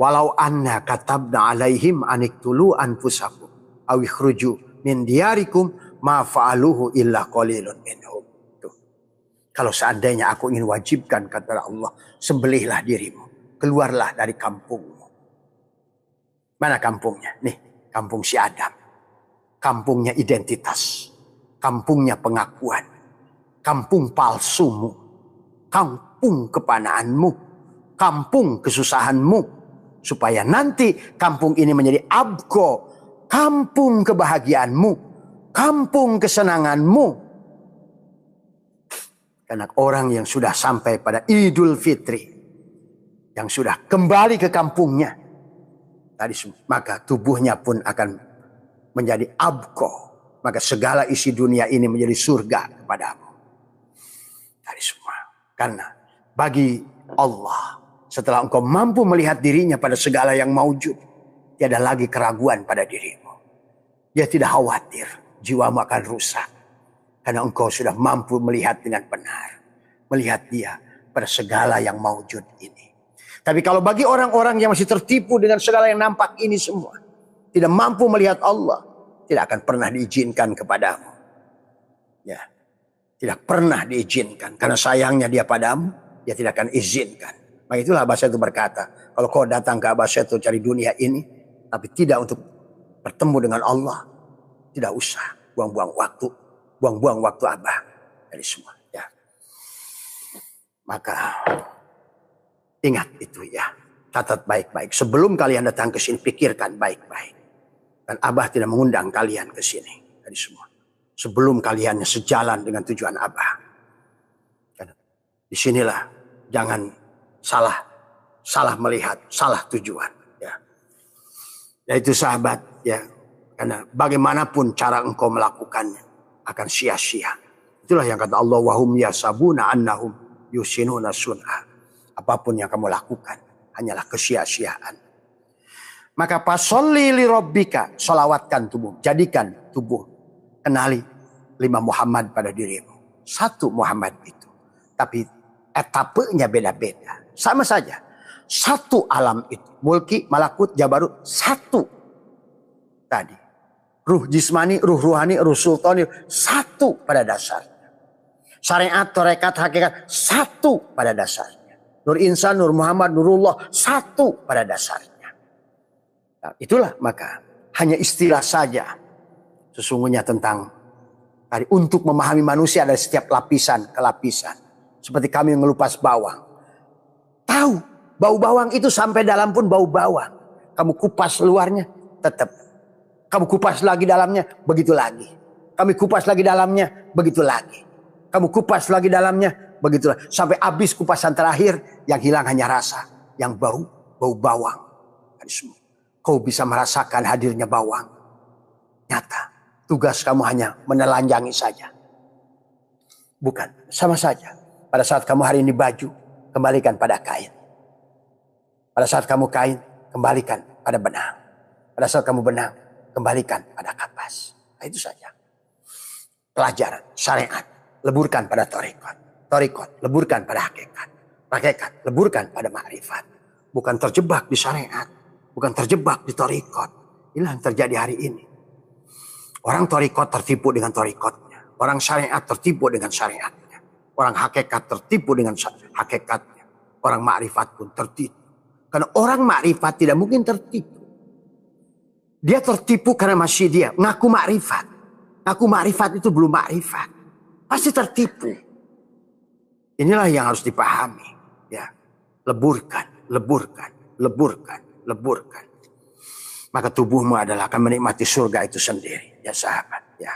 walau anna katabna alaihim aniktulu anfusakum aw ikhruju min diyarikum ma fa'aluhu illa qalilun minhum. Tuh. Kalau seandainya aku ingin wajibkan kata Allah, sembelihlah dirimu, keluarlah dari kampungmu. Mana kampungnya? Nih, kampung si Adam. Kampungnya identitas. Kampungnya pengakuan. Kampung palsumu. Kampung kepanaanmu. Kampung kesusahanmu. Supaya nanti kampung ini menjadi abko. Kampung kebahagiaanmu. Kampung kesenanganmu. Karena orang yang sudah sampai pada Idul Fitri. Yang sudah kembali ke kampungnya. Maka tubuhnya pun akan menjadi abko. Maka segala isi dunia ini menjadi surga kepadamu. Dari semua. Karena bagi Allah, setelah engkau mampu melihat dirinya pada segala yang maujud, tiada lagi keraguan pada dirimu. Dia tidak khawatir jiwamu akan rusak. Karena engkau sudah mampu melihat dengan benar. Melihat dia pada segala yang maujud ini. Tapi kalau bagi orang-orang yang masih tertipu dengan segala yang nampak ini semua, tidak mampu melihat Allah, tidak akan pernah diizinkan kepadamu. Ya, tidak pernah diizinkan. Karena sayangnya dia padamu, dia tidak akan izinkan. Maka itulah Abah Setu berkata, kalau kau datang ke Abah Setu cari dunia ini, tapi tidak untuk bertemu dengan Allah, tidak usah buang-buang waktu. Buang-buang waktu Abah. Dari semua. Ya. Maka ingat itu ya. Catat baik-baik. Sebelum kalian datang ke sini, pikirkan baik-baik. Dan Abah tidak mengundang kalian ke sini. Dari semua. Sebelum kalian sejalan dengan tujuan Abah. Dan disinilah jangan salah melihat, salah tujuan. Ya. Yaitu sahabat. Ya. Karena bagaimanapun cara engkau melakukannya akan sia-sia. Itulah yang kata Allah. Wahum yasabuna annahum yusinuna sun'a. Apapun yang kamu lakukan hanyalah kesia-siaan. Maka fasolli li rabbika, solawatkan tubuh, jadikan tubuh, kenali 5 Muhammad pada dirimu. 1 Muhammad itu. Tapi etapenya beda-beda. Sama saja. Satu alam itu. Mulki, malakut, jabarut. Satu. Tadi. Ruh jismani, ruh ruhani, ruh sultani. Satu pada dasarnya. Syariat, tarekat, hakikat. Satu pada dasarnya. Nur insan, nur Muhammad, nurullah. Satu pada dasarnya. Nah, itulah maka. Hanya istilah saja. Sesungguhnya tentang tadi. Untuk memahami manusia ada setiap lapisan ke lapisan. Seperti kami ngelupas bawang. Tahu. Bau bawang itu sampai dalam pun bau bawang. Kamu kupas luarnya tetap. Kamu kupas lagi dalamnya begitu lagi. Kamu kupas lagi dalamnya begitu lagi. Kamu kupas lagi dalamnya begitu lagi. Sampai habis kupasan terakhir yang hilang hanya rasa. Yang bau bawang. Kau bisa merasakan hadirnya bawang. Nyata. Tugas kamu hanya menelanjangi saja. Bukan. Sama saja. Pada saat kamu hari ini baju, kembalikan pada kain. Pada saat kamu kain, kembalikan pada benang. Pada saat kamu benang, kembalikan pada kapas. Nah, itu saja. Pelajaran, syariat, leburkan pada torikot. Torikot, leburkan pada hakikat. Hakikat, leburkan pada makrifat. Bukan terjebak di syariat. Bukan terjebak di torikot. Inilah yang terjadi hari ini. Orang torikot tertipu dengan torikotnya. Orang syariat tertipu dengan syariatnya. Orang hakikat tertipu dengan hakikatnya. Orang makrifat pun tertipu. Karena orang makrifat tidak mungkin tertipu. Dia tertipu karena masih dia ngaku makrifat. Ngaku makrifat itu belum makrifat. Pasti tertipu. Inilah yang harus dipahami. Ya, leburkan, leburkan, leburkan, leburkan. Maka tubuhmu adalah akan menikmati surga itu sendiri. Ya sahabat. Ya.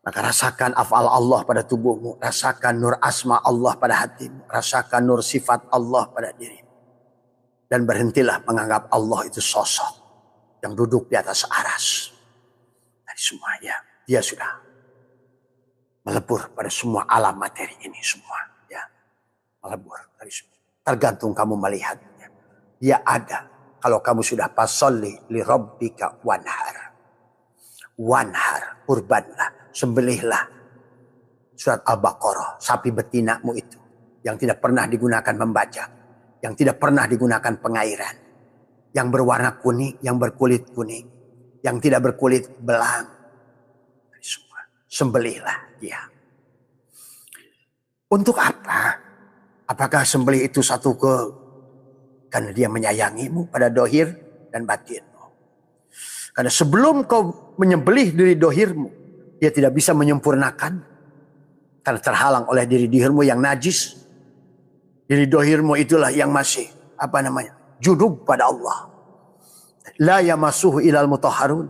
Maka rasakan af'al Allah pada tubuhmu. Rasakan nur asma Allah pada hatimu. Rasakan nur sifat Allah pada dirimu. Dan berhentilah menganggap Allah itu sosok yang duduk di atas aras. Dari semuanya. Dia sudah melebur pada semua alam materi ini semua. Ya. Melebur dari semua. Tergantung kamu melihatnya. Dia ada. Kalau kamu sudah fasolli li rabbika wanhar. Wanhar. Kurbanlah. Sembelihlah. Surat Al-Baqarah. Sapi betinamu itu. Yang tidak pernah digunakan membajak. Yang tidak pernah digunakan pengairan. Yang berwarna kuning, yang berkulit kuning. Yang tidak berkulit belang. Semua. Sembelihlah dia. Untuk apa? Apakah sembelih itu satu karena dia menyayangimu pada dohir dan batinmu. Karena sebelum kau menyembelih diri dohirmu, dia tidak bisa menyempurnakan. Karena terhalang oleh diri dohirmu yang najis. Diri dohirmu itulah yang masih junub pada Allah. La yamassuhu ilal mutahharun.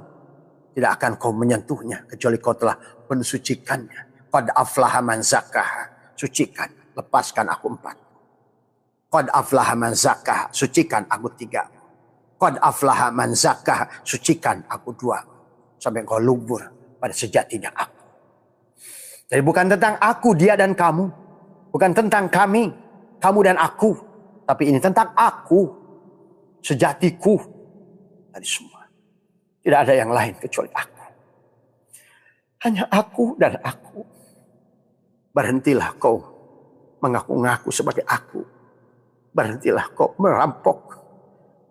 Tidak akan kau menyentuhnya kecuali kau telah mensucikannya. Qad aflaha man zakkaha. Sucikan, lepaskan aku 4. Qad aflaha man zakkaha. Sucikan aku 3. Qad aflaha man zakkaha. Sucikan aku 2. Sampai kau lubur pada sejatinya aku. Jadi bukan tentang aku, dia dan kamu. Bukan tentang kami. Kamu dan aku. Tapi ini tentang aku. Sejatiku. Dari semua. Tidak ada yang lain kecuali aku. Hanya aku dan aku. Berhentilah kau mengaku-ngaku sebagai aku. Berhentilah kau merampok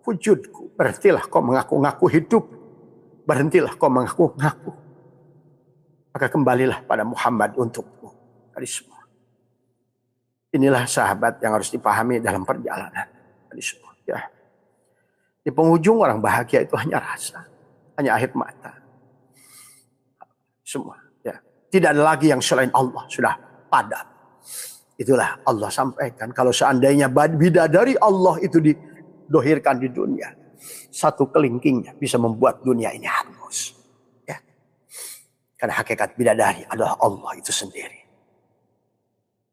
wujudku. Berhentilah kau mengaku-ngaku hidup. Berhentilah kau mengaku-ngaku. Maka kembalilah pada Muhammad untukmu. Dari semua. Inilah sahabat yang harus dipahami dalam perjalanan. Ya. Di penghujung orang bahagia itu hanya rasa. Hanya air mata. Semua. Ya. Tidak ada lagi yang selain Allah. Sudah padam. Itulah Allah sampaikan. Kalau seandainya bidadari Allah itu didohirkan di dunia. Satu kelingkingnya bisa membuat dunia ini hangus. Ya. Karena hakikat bidadari adalah Allah itu sendiri.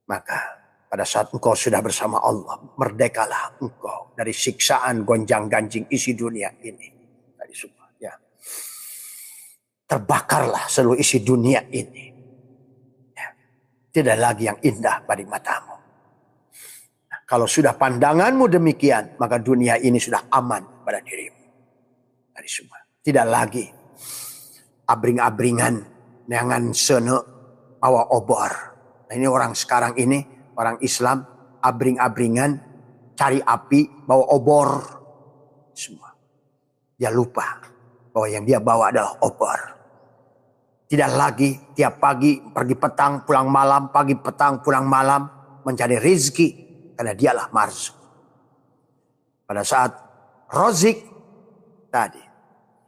Maka pada saat engkau sudah bersama Allah, merdekalah engkau dari siksaan gonjang-ganjing isi dunia ini. Dari semua, ya. Terbakarlah seluruh isi dunia ini. Ya. Tidak lagi yang indah pada matamu. Nah, kalau sudah pandanganmu demikian, maka dunia ini sudah aman pada dirimu. Dari semua. Tidak lagi abring-abringan, neangan sene, awa obor. Nah, ini orang sekarang ini orang Islam abring-abringan, cari api, bawa obor. Semua. Dia lupa bahwa yang dia bawa adalah obor. Tidak lagi tiap pagi pergi petang pulang malam, pagi petang pulang malam mencari rezeki. Karena dialah marzuk. Pada saat rozik tadi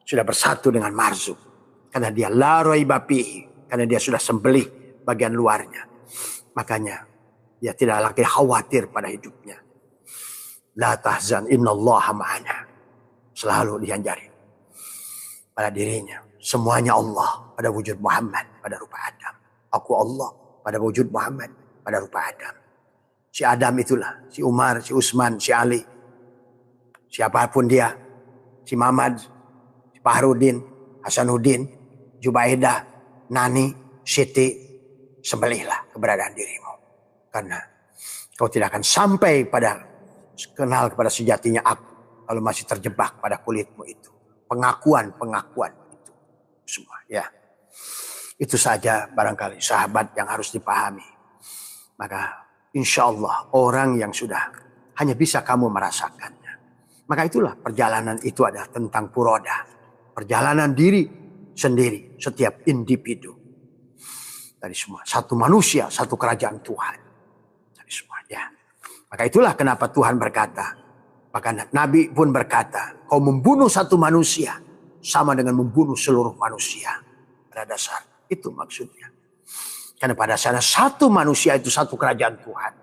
sudah bersatu dengan marzuk. Karena dia la raiba fihi. Karena dia sudah sembelih bagian luarnya. Makanya dia tidak lagi khawatir pada hidupnya. La tahzan innallaha ma'ana. Selalu dianjari pada dirinya. Semuanya Allah pada wujud Muhammad pada rupa Adam. Aku Allah pada wujud Muhammad pada rupa Adam. Si Adam itulah, si Umar, si Utsman, si Ali. Siapapun dia, si Mamad, si Fahrudin, Hasanuddin, Jubaidah, Nani, Siti, sembelihlah keberadaan dirimu. Karena kau tidak akan sampai pada kenal kepada sejatinya aku kalau masih terjebak pada kulitmu itu. Pengakuan itu semua ya. Itu saja barangkali sahabat yang harus dipahami. Maka insya Allah orang yang sudah hanya bisa kamu merasakannya. Maka itulah perjalanan itu adalah tentang puroda. Perjalanan diri sendiri setiap individu. Dari semua. Satu manusia, satu kerajaan Tuhan. Dari semua ya. Maka itulah kenapa Tuhan berkata. Bahkan Nabi pun berkata, kau membunuh satu manusia sama dengan membunuh seluruh manusia. Pada dasar itu maksudnya. Karena pada dasarnya satu manusia itu satu kerajaan Tuhan.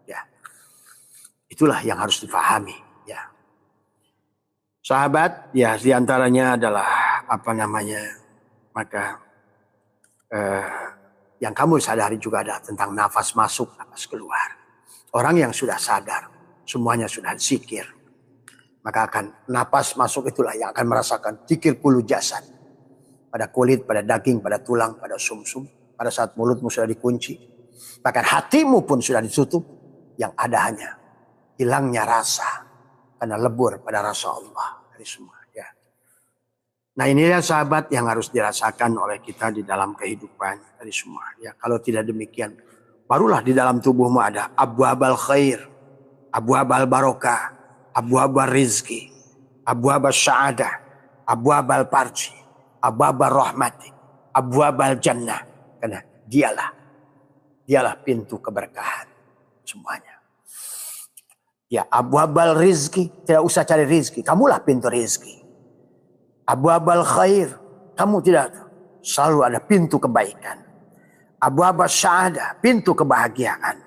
Ya, itulah yang harus dipahami. Ya, sahabat, ya diantaranya adalah apa namanya, maka yang kamu sadari juga ada tentang nafas masuk, nafas keluar. Orang yang sudah sadar, semuanya sudah zikir. Maka akan napas masuk itulah yang akan merasakan zikir kulu jasad. Pada kulit, pada daging, pada tulang, pada sumsum. Pada saat mulutmu sudah dikunci. Bahkan hatimu pun sudah ditutup. Yang ada hanya hilangnya rasa. Karena lebur pada rasa Allah. Dari semua ya. Nah inilah sahabat yang harus dirasakan oleh kita di dalam kehidupan. Dari semua ya. Kalau tidak demikian. Barulah di dalam tubuhmu ada abwabal khair. Abwabal barokah. Abwabal rizki, abwabal sya'adah, abwabal parji, abwabal rahmati, abwabal jannah. Karena dialah pintu keberkahan semuanya. Ya, abwabal rizki, tidak usah cari rizki, kamulah pintu rizki. Abwabal khair, kamu tidak selalu ada pintu kebaikan. Abwabal sya'adah, pintu kebahagiaan.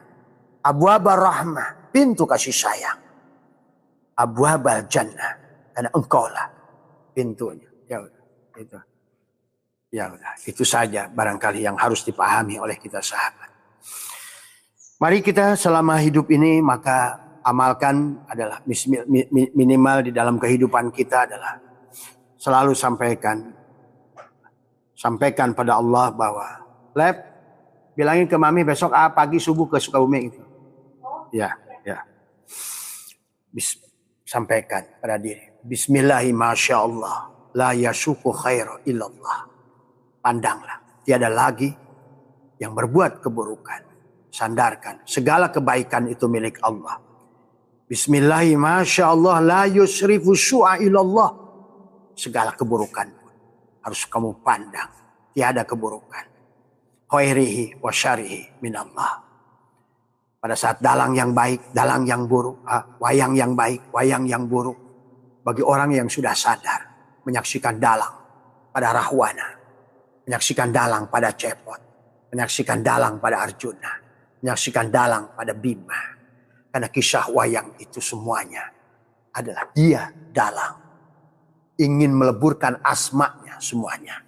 Abwabal rahmah, pintu kasih sayang. Abwabal jannah, karena engkaulah pintunya. Ya udah, itu. Ya udah, itu saja barangkali yang harus dipahami oleh kita sahabat. Mari kita selama hidup ini maka amalkan adalah minimal di dalam kehidupan kita adalah selalu sampaikan pada Allah bahwa bilangin ke mami besok pagi subuh ke Sukabumi itu. Ya. Sampaikan pada diri. Bismillahi masya Allah. La yasuku khairu illallah. Pandanglah. Tiada lagi yang berbuat keburukan. Sandarkan. Segala kebaikan itu milik Allah. Bismillahi masya Allah. La yusrifu su'a illallah. Segala keburukan pun harus kamu pandang. Tiada keburukan. Khairihi wa syarihi minallah. Pada saat dalang yang baik, dalang yang buruk, wayang yang baik, wayang yang buruk. Bagi orang yang sudah sadar, menyaksikan dalang pada Rahwana, menyaksikan dalang pada Cepot, menyaksikan dalang pada Arjuna, menyaksikan dalang pada Bima. Karena kisah wayang itu semuanya adalah dia dalang. Ingin meleburkan asmanya semuanya.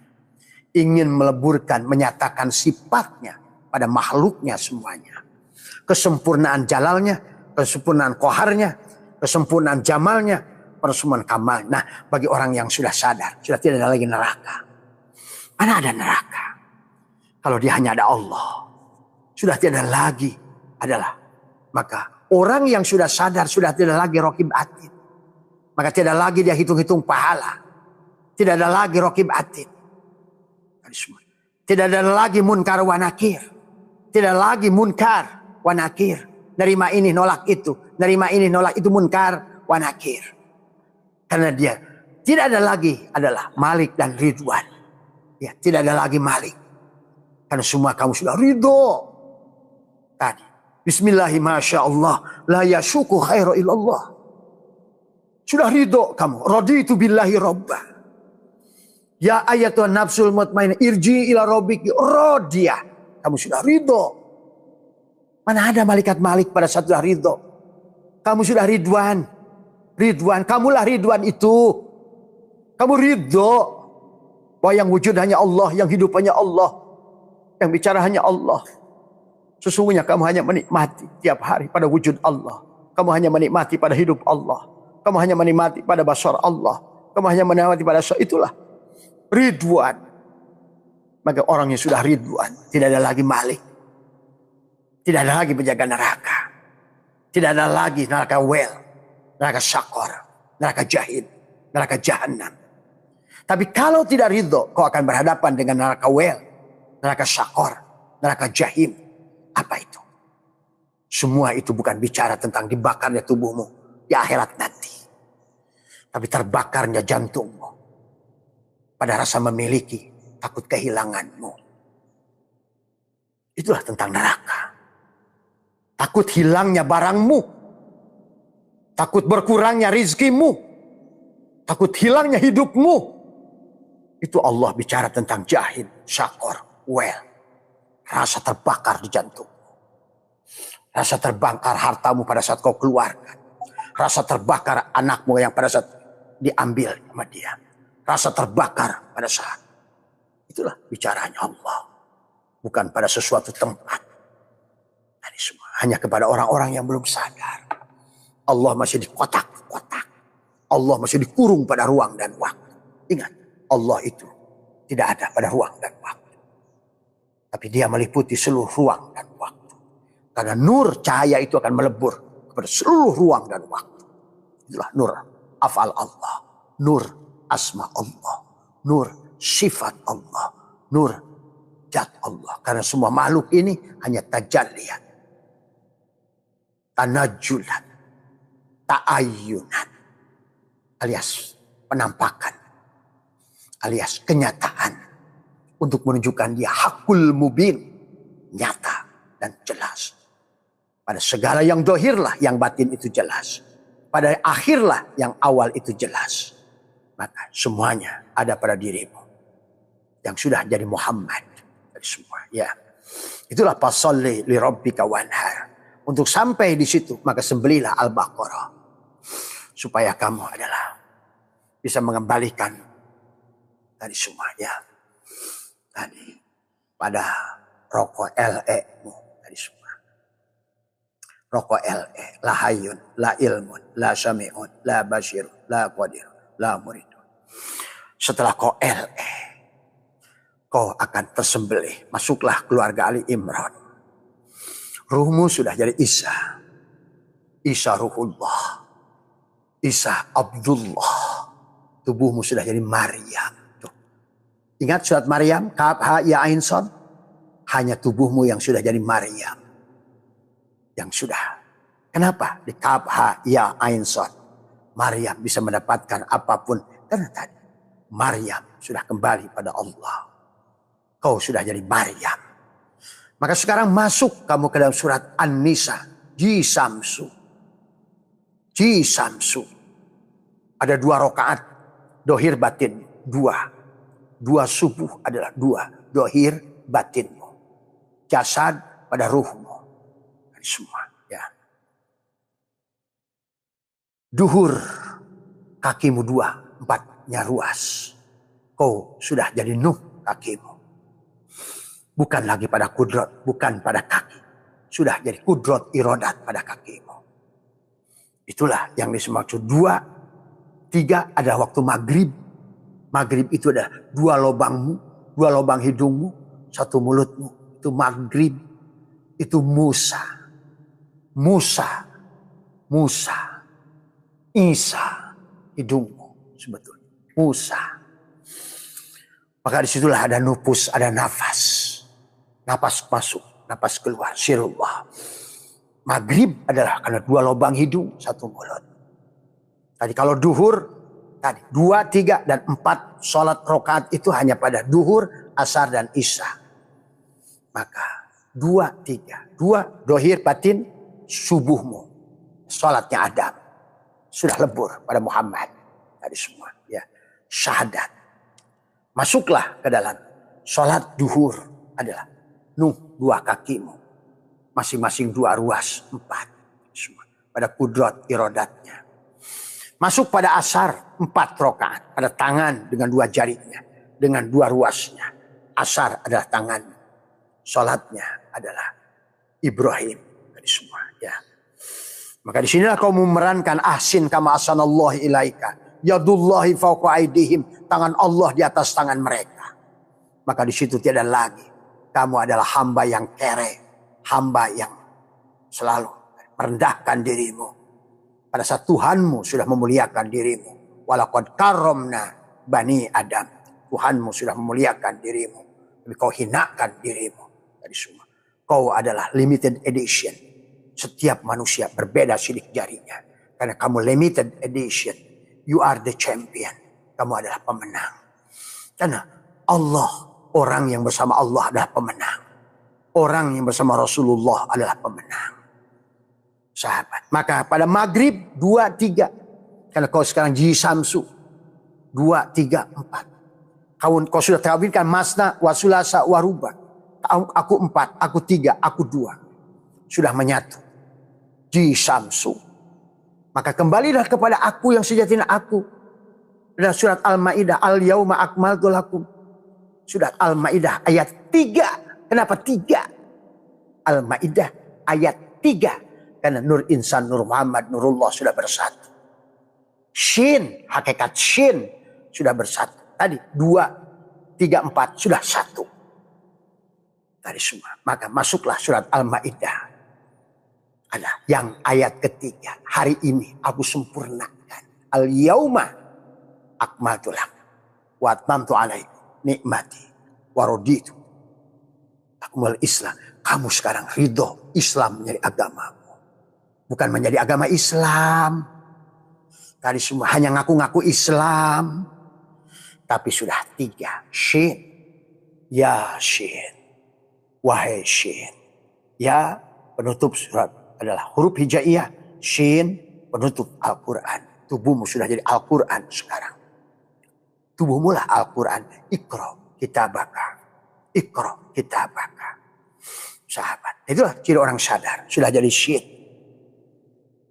Ingin meleburkan, menyatakan sifatnya pada makhluknya semuanya. Kesempurnaan jalalnya, kesempurnaan koharnya, kesempurnaan jamalnya, kesempurnaan kamalnya. Nah, bagi orang yang sudah sadar, sudah tidak ada lagi neraka. Mana ada neraka? Kalau dia hanya ada Allah, sudah tidak ada lagi adalah. Maka orang yang sudah sadar, sudah tidak lagi raqib atid. Maka tidak lagi dia hitung-hitung pahala. Tidak ada lagi raqib atid. Tidak ada lagi munkar wa nakir. Tidak lagi munkar. wa nakir. Nerima ini, nolak itu. Nerima ini, nolak itu, munkar wa nakir. Karena dia tidak ada lagi adalah Malik dan Ridwan. Ya, tidak ada lagi Malik. Karena semua kamu sudah ridho. Tadi. Bismillahirrahmanirrahim. La yashuku khairu illallah. Sudah ridho kamu. Raditu billahi rabbah. Ya ayatun nafsul mutmainah. Irji ila rabbiki radiyah. Kamu sudah ridho. Mana ada malaikat Malik pada saat sudah ridho. Kamu sudah Ridwan. Ridwan. Kamulah Ridwan itu. Kamu ridho. Bahwa yang wujud hanya Allah. Yang hidup hanya Allah. Yang bicara hanya Allah. Sesungguhnya kamu hanya menikmati tiap hari pada wujud Allah. Kamu hanya menikmati pada hidup Allah. Kamu hanya menikmati pada basar Allah. Kamu hanya menikmati pada itulah Ridwan. Maka orang yang sudah Ridwan, tidak ada lagi Malik. Tidak ada lagi penjaga neraka. Tidak ada lagi neraka wel, neraka syakor, neraka jahil, neraka jahanam. Tapi kalau tidak ridho, kau akan berhadapan dengan neraka wel, neraka syakor, neraka jahim. Apa itu? Semua itu bukan bicara tentang dibakarnya tubuhmu di akhirat nanti. Tapi terbakarnya jantungmu. Pada rasa memiliki, takut kehilanganmu. Itulah tentang neraka. Takut hilangnya barangmu. Takut berkurangnya rizkimu. Takut hilangnya hidupmu. Itu Allah bicara tentang jahil, syakor, wel. Rasa terbakar di jantung. Rasa terbakar hartamu pada saat kau keluarkan. Rasa terbakar anakmu yang pada saat diambil sama dia. Rasa terbakar pada saat. Itulah bicaranya Allah. Bukan pada sesuatu tempat. Ini semua hanya kepada orang-orang yang belum sadar. Allah masih di kotak-kotak. Allah masih dikurung pada ruang dan waktu. Ingat, Allah itu tidak ada pada ruang dan waktu. Tapi dia meliputi seluruh ruang dan waktu. Karena nur cahaya itu akan melebur kepada seluruh ruang dan waktu. Itulah nur afal Allah. Nur asma Allah. Nur sifat Allah. Nur zat Allah. Karena semua makhluk ini hanya tajallian. Tanajulan. Ta'ayyunan. Alias penampakan. Alias kenyataan. Untuk menunjukkan dia hakul mubin. Nyata dan jelas. Pada segala yang dohirlah yang batin itu jelas. Pada akhirlah yang awal itu jelas. Maka semuanya ada pada dirimu. Yang sudah jadi Muhammad. Dari semua. Ya. Itulah fasalli li rabbika wanhar. Untuk sampai di situ maka sembelilah Al-Baqarah. Supaya kamu adalah bisa mengembalikan dari semua. Ya. Tadi pada rokok LE-mu tadi semua. Rokok LE, la hayyun, la ilmun, la sami'un, la basirun, la qadirun, la muridun. Setelah kau LE, kau akan tersembelih. Masuklah keluarga Ali Imran. Ruhmu sudah jadi Isa. Isa ruhullah. Isa Abdullah. Tubuhmu sudah jadi Maryam. Ingat surat Maryam, Kaf Ha Ya Ain Shad. Hanya tubuhmu yang sudah jadi Maryam. Yang sudah. Kenapa? Di Kaf Ha Ya Ain Shad. Maryam bisa mendapatkan apapun. Karena tadi Maryam sudah kembali pada Allah. Kau sudah jadi Maryam. Maka sekarang masuk kamu ke dalam surat An-Nisa. Jisamsu. Jisamsu. Ada 2 rakaat. Dohir batin. 2. 2 subuh adalah 2. Dohir batinmu. Jasad pada ruhmu. Ini semua. Ya. Duhur. Kakimu 2. 4-nya ruas. Kau sudah jadi Nuh kakimu. Bukan lagi pada kudrat. Bukan pada kaki. Sudah jadi kudrat irodat pada kakimu. Itulah yang dimaksud 2. 3 adalah waktu maghrib. Maghrib itu ada 2 lubangmu, 2 lubang hidungmu, 1 mulutmu. Itu maghrib. Itu Musa. Musa. Musa. Isa. Hidungmu sebetulnya. Musa. Maka disitulah ada nufus, ada nafas. Nafas masuk, nafas keluar. Sirullah. Maghrib adalah karena 2 lubang hidung, 1 mulut. Tadi kalau duhur, tadi 2, 3, dan 4 sholat rakaat itu hanya pada duhur, asar, dan isya. Maka 2, 3. 2 dohir batin subuhmu. Sholatnya Adam. Sudah lebur pada Muhammad. Tadi semua. Ya. Syahadat. Masuklah ke dalam sholat duhur adalah nuh 2 kakimu. Masing-masing 2 ruas. 4. Semua. Pada kudrat irodatnya. Masuk pada asar 4 rakaat. Pada tangan dengan 2 jarinya. Dengan 2 ruasnya. Asar adalah tangan. Sholatnya adalah Ibrahim. Tadi semua. Ya. Maka disinilah kau memerankan ahsin kama ahsanallahi ilaika. Yadullahi fauqa aidihim. Tangan Allah di atas tangan mereka. Maka di situ tiada lagi. Kamu adalah hamba yang kere. Hamba yang selalu merendahkan dirimu. Pada saat Tuhanmu sudah memuliakan dirimu. Walaqad karramna bani Adam. Tuhanmu sudah memuliakan dirimu. Tapi kau hinakan dirimu. Dari semua. Kau adalah limited edition. Setiap manusia berbeda sidik jarinya. Karena kamu limited edition. You are the champion. Kamu adalah pemenang. Karena Allah, orang yang bersama Allah adalah pemenang. Orang yang bersama Rasulullah adalah pemenang. Sahabat. Maka pada maghrib 2, 3. Karena kau sekarang Ji Samsu. 2, 3, 4. Kau sudah terkawinkan masna, wasulasa, waruba. Aku 4, aku 3, aku 2. Sudah menyatu. Ji Samsu. Maka kembalilah kepada aku yang sejatinya aku. Dan surat Al-Ma'idah. Al-Yauma akmaltu lakum. Surat Al-Ma'idah ayat 3. Kenapa 3? Al-Ma'idah ayat 3. Karena Nur Insan, Nur Muhammad, Nurullah sudah bersatu. Shin, hakikat Shin sudah bersatu. Tadi 2, 3, 4 sudah satu. Tadi semua. Maka masuklah surat Al-Ma'idah. Ada yang ayat ketiga. Hari ini aku sempurnakan. Al-Yauma akmaltu lakum wa atmamtu alaikum nikmati wa raditu lakumul Islam. Kamu sekarang ridho Islam menjadi agamamu. Bukan menjadi agama Islam. Tadi semua hanya ngaku-ngaku Islam. Tapi sudah 3. Shin. Ya Shin. Wahai Shin. Ya penutup surat adalah huruf hijaiyah. Shin penutup Al-Quran. Tubuhmu sudah jadi Al-Quran sekarang. Tubuhmu lah Al-Quran. Iqra kitabaka. Iqra kitabaka. Sahabat. Itulah ciri orang sadar. Sudah jadi Shin.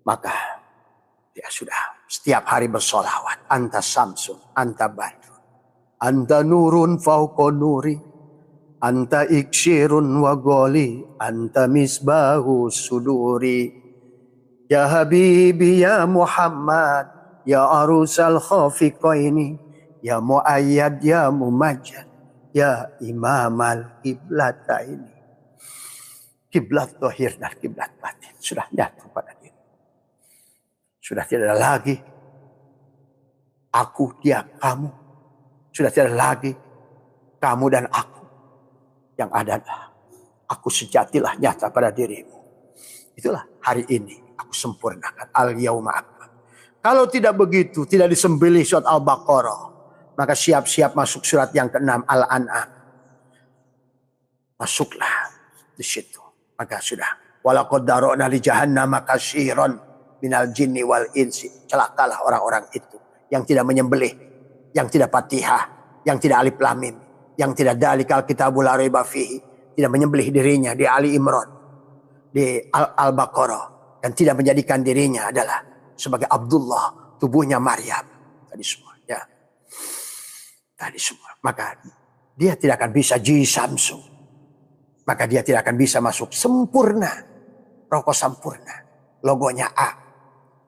Maka dia sudah setiap hari bersolawat. Anta samsun, anta badrun, anta nurun fauqa nuri, anta ikshirun wa goli, anta misbahu suduri. Ya Habibi ya Muhammad, ya arusal khafiqaini, ya muayyad ya mumajjad, ya imamal kiblataini. Kiblat zahir dan kiblat batin sudah nyatu pada diri. Sudah tidak ada lagi aku, dia, kamu. Sudah tidak ada lagi kamu dan aku. Yang ada adalah aku sejatilah nyata pada dirimu. Itulah hari ini aku sempurnakan. Al-Yauma akmal. Kalau tidak begitu, tidak disembelih surat Al-Baqarah, maka siap-siap masuk surat yang ke-6 Al-An'am. Masuklah di situ. Maka sudah. Walaqad dara'na li jahannama katsiran minal jinni wal insi. Celakalah orang-orang itu yang tidak menyembelih, yang tidak Fatihah, yang tidak alif lam mim, yang tidak dalikal kitabul la raiba fihi, tidak menyembelih dirinya di Ali Imran, di Al-Baqarah, dan tidak menjadikan dirinya adalah sebagai Abdullah, tubuhnya Maryam. Tadi semua, ya. Tadi semua. Maka dia tidak akan bisa Ji Samsu. Maka dia tidak akan bisa masuk sempurna. Rokok sempurna. Logonya A.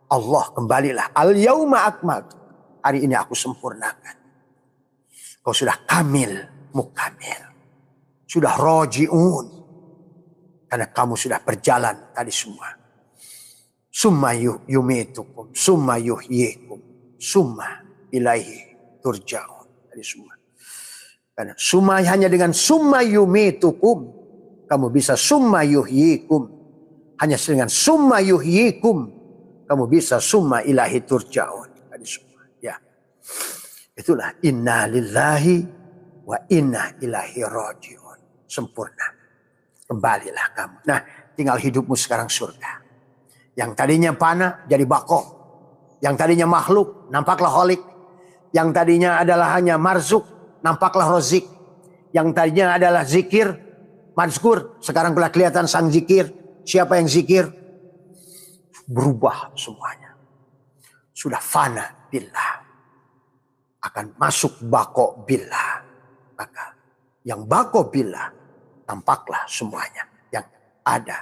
Allah kembalilah. Al-Yauma akmaltu. Hari ini aku sempurnakan. Kau sudah kamil, mukamil. Sudah roji'un. Karena kamu sudah berjalan tadi semua. Summa yumitukum. Summa yuhyikum. Summa ilaihi turja'un. Tadi semua. Karena summa hanya dengan summa yumitukum. Kamu bisa summa yuhyikum. Hanya dengan summa yuhyikum kamu bisa summa ilahi turja'un. Tadi semua. Ya. Itulah inna lillahi wa inna ilaihi raji'un. Sempurna. Kembalilah kamu. Nah, tinggal hidupmu sekarang surga. Yang tadinya panah jadi bako. Yang tadinya makhluk nampaklah holik. Yang tadinya adalah hanya marzuk nampaklah rozik. Yang tadinya adalah zikir mazkur sekarang telah kelihatan sang zikir. Siapa yang zikir? Berubah semuanya. Sudah fana billah. Akan masuk bako billah. Maka yang bako billah tampaklah semuanya. Yang ada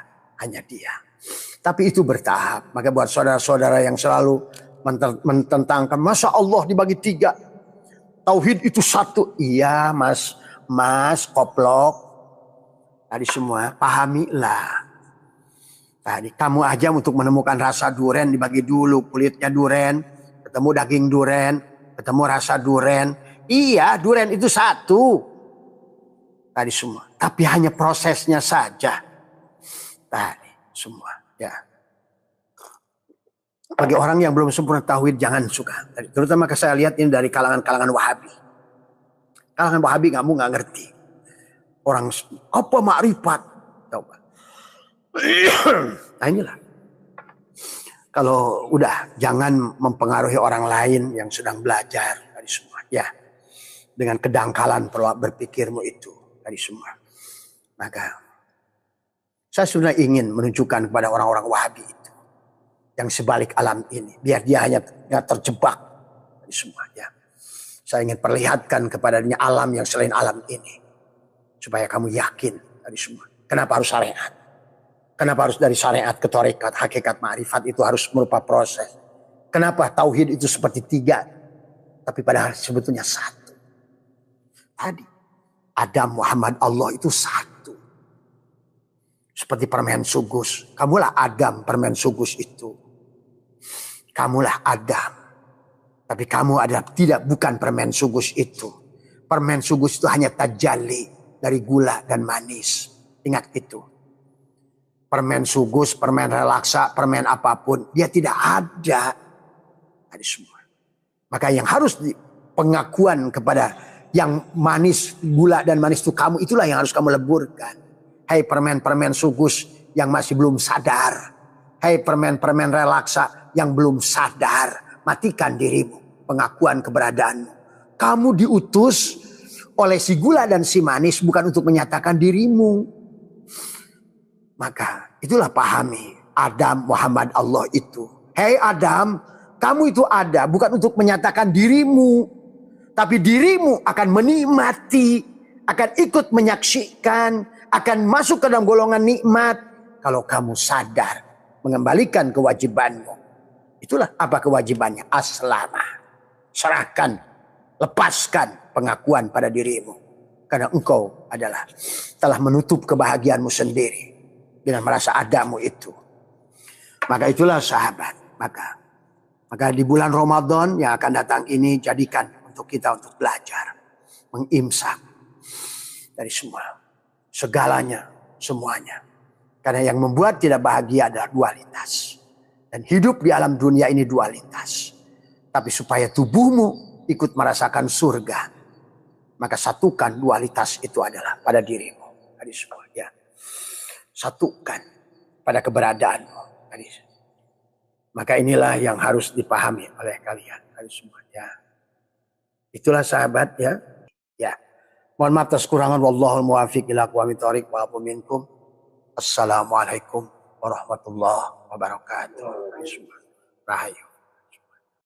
hanya dia. Tapi itu bertahap. Maka buat saudara-saudara yang selalu mententangkan, masa Allah dibagi 3? Tauhid itu 1. Iya mas koplok. Tadi semua pahamilah. Tadi kamu aja untuk menemukan rasa duren dibagi dulu. Kulitnya duren, ketemu daging duren, ketemu rasa duren. Iya, duren itu 1. Tadi semua. Tapi hanya prosesnya saja. Tadi semua. Ya. Bagi orang yang belum sempurna tauhid jangan suka. Terutama saya lihat ini dari kalangan-kalangan Wahabi. Kalangan Wahabi kamu nggak ngerti. Orang apa makrifat? Coba. Nah inilah. Kalau udah jangan mempengaruhi orang lain yang sedang belajar dari semua. Ya. Dengan kedangkalan berpikirmu itu dari semua. Maka saya sudah ingin menunjukkan kepada orang-orang Wahabi itu yang sebalik alam ini, biar dia hanya terjebak dari semua. Ya. Saya ingin perlihatkan kepadanya alam yang selain alam ini, supaya kamu yakin dari semua. Kenapa harus syariat? Kenapa harus dari syariat ke tarekat, hakikat ma'rifat itu harus merupakan proses. Kenapa tauhid itu seperti 3, tapi padahal sebetulnya 1. Tadi Adam, Muhammad, Allah itu 1. Seperti permen sugus. Kamulah Adam, permen sugus itu. Kamulah Adam. Tapi kamu adalah bukan permen sugus itu. Permen sugus itu hanya tajalli dari gula dan manis. Ingat itu. Permen sugus, permen relaksa, permen apapun. Dia tidak ada. Ada semua. Maka yang harus pengakuan kepada yang manis, gula dan manis itu kamu. Itulah yang harus kamu leburkan. Hai permen-permen sugus yang masih belum sadar. Hai permen-permen relaksa yang belum sadar. Matikan dirimu. Pengakuan keberadaanmu. Kamu diutus oleh si gula dan si manis bukan untuk menyatakan dirimu. Maka itulah pahami Adam, Muhammad, Allah itu. Hei Adam, kamu itu ada bukan untuk menyatakan dirimu. Tapi dirimu akan menikmati, akan ikut menyaksikan, akan masuk ke dalam golongan nikmat. Kalau kamu sadar mengembalikan kewajibanmu. Itulah apa kewajibannya? Aslama. Serahkan, lepaskan pengakuan pada dirimu. Karena engkau adalah telah menutup kebahagiaanmu sendiri. Dengan merasa adamu itu. Maka itulah sahabat. Maka di bulan Ramadan yang akan datang ini jadikan untuk kita untuk belajar. Mengimsak. Dari semua. Segalanya. Semuanya. Karena yang membuat tidak bahagia adalah dualitas. Dan hidup di alam dunia ini dualitas. Tapi supaya tubuhmu ikut merasakan surga. Maka satukan dualitas itu adalah pada dirimu. Tadi semua ya. Satukan pada keberadaanmu. Maka inilah yang harus dipahami oleh kalian. Ya. Itulah sahabat ya. Ya. Mohon maaf atas kurangan. Wallahul muwafiq ila aqwamit thoriq wa afu minkum. Assalamualaikum warahmatullahi wabarakatuh. Rahayu.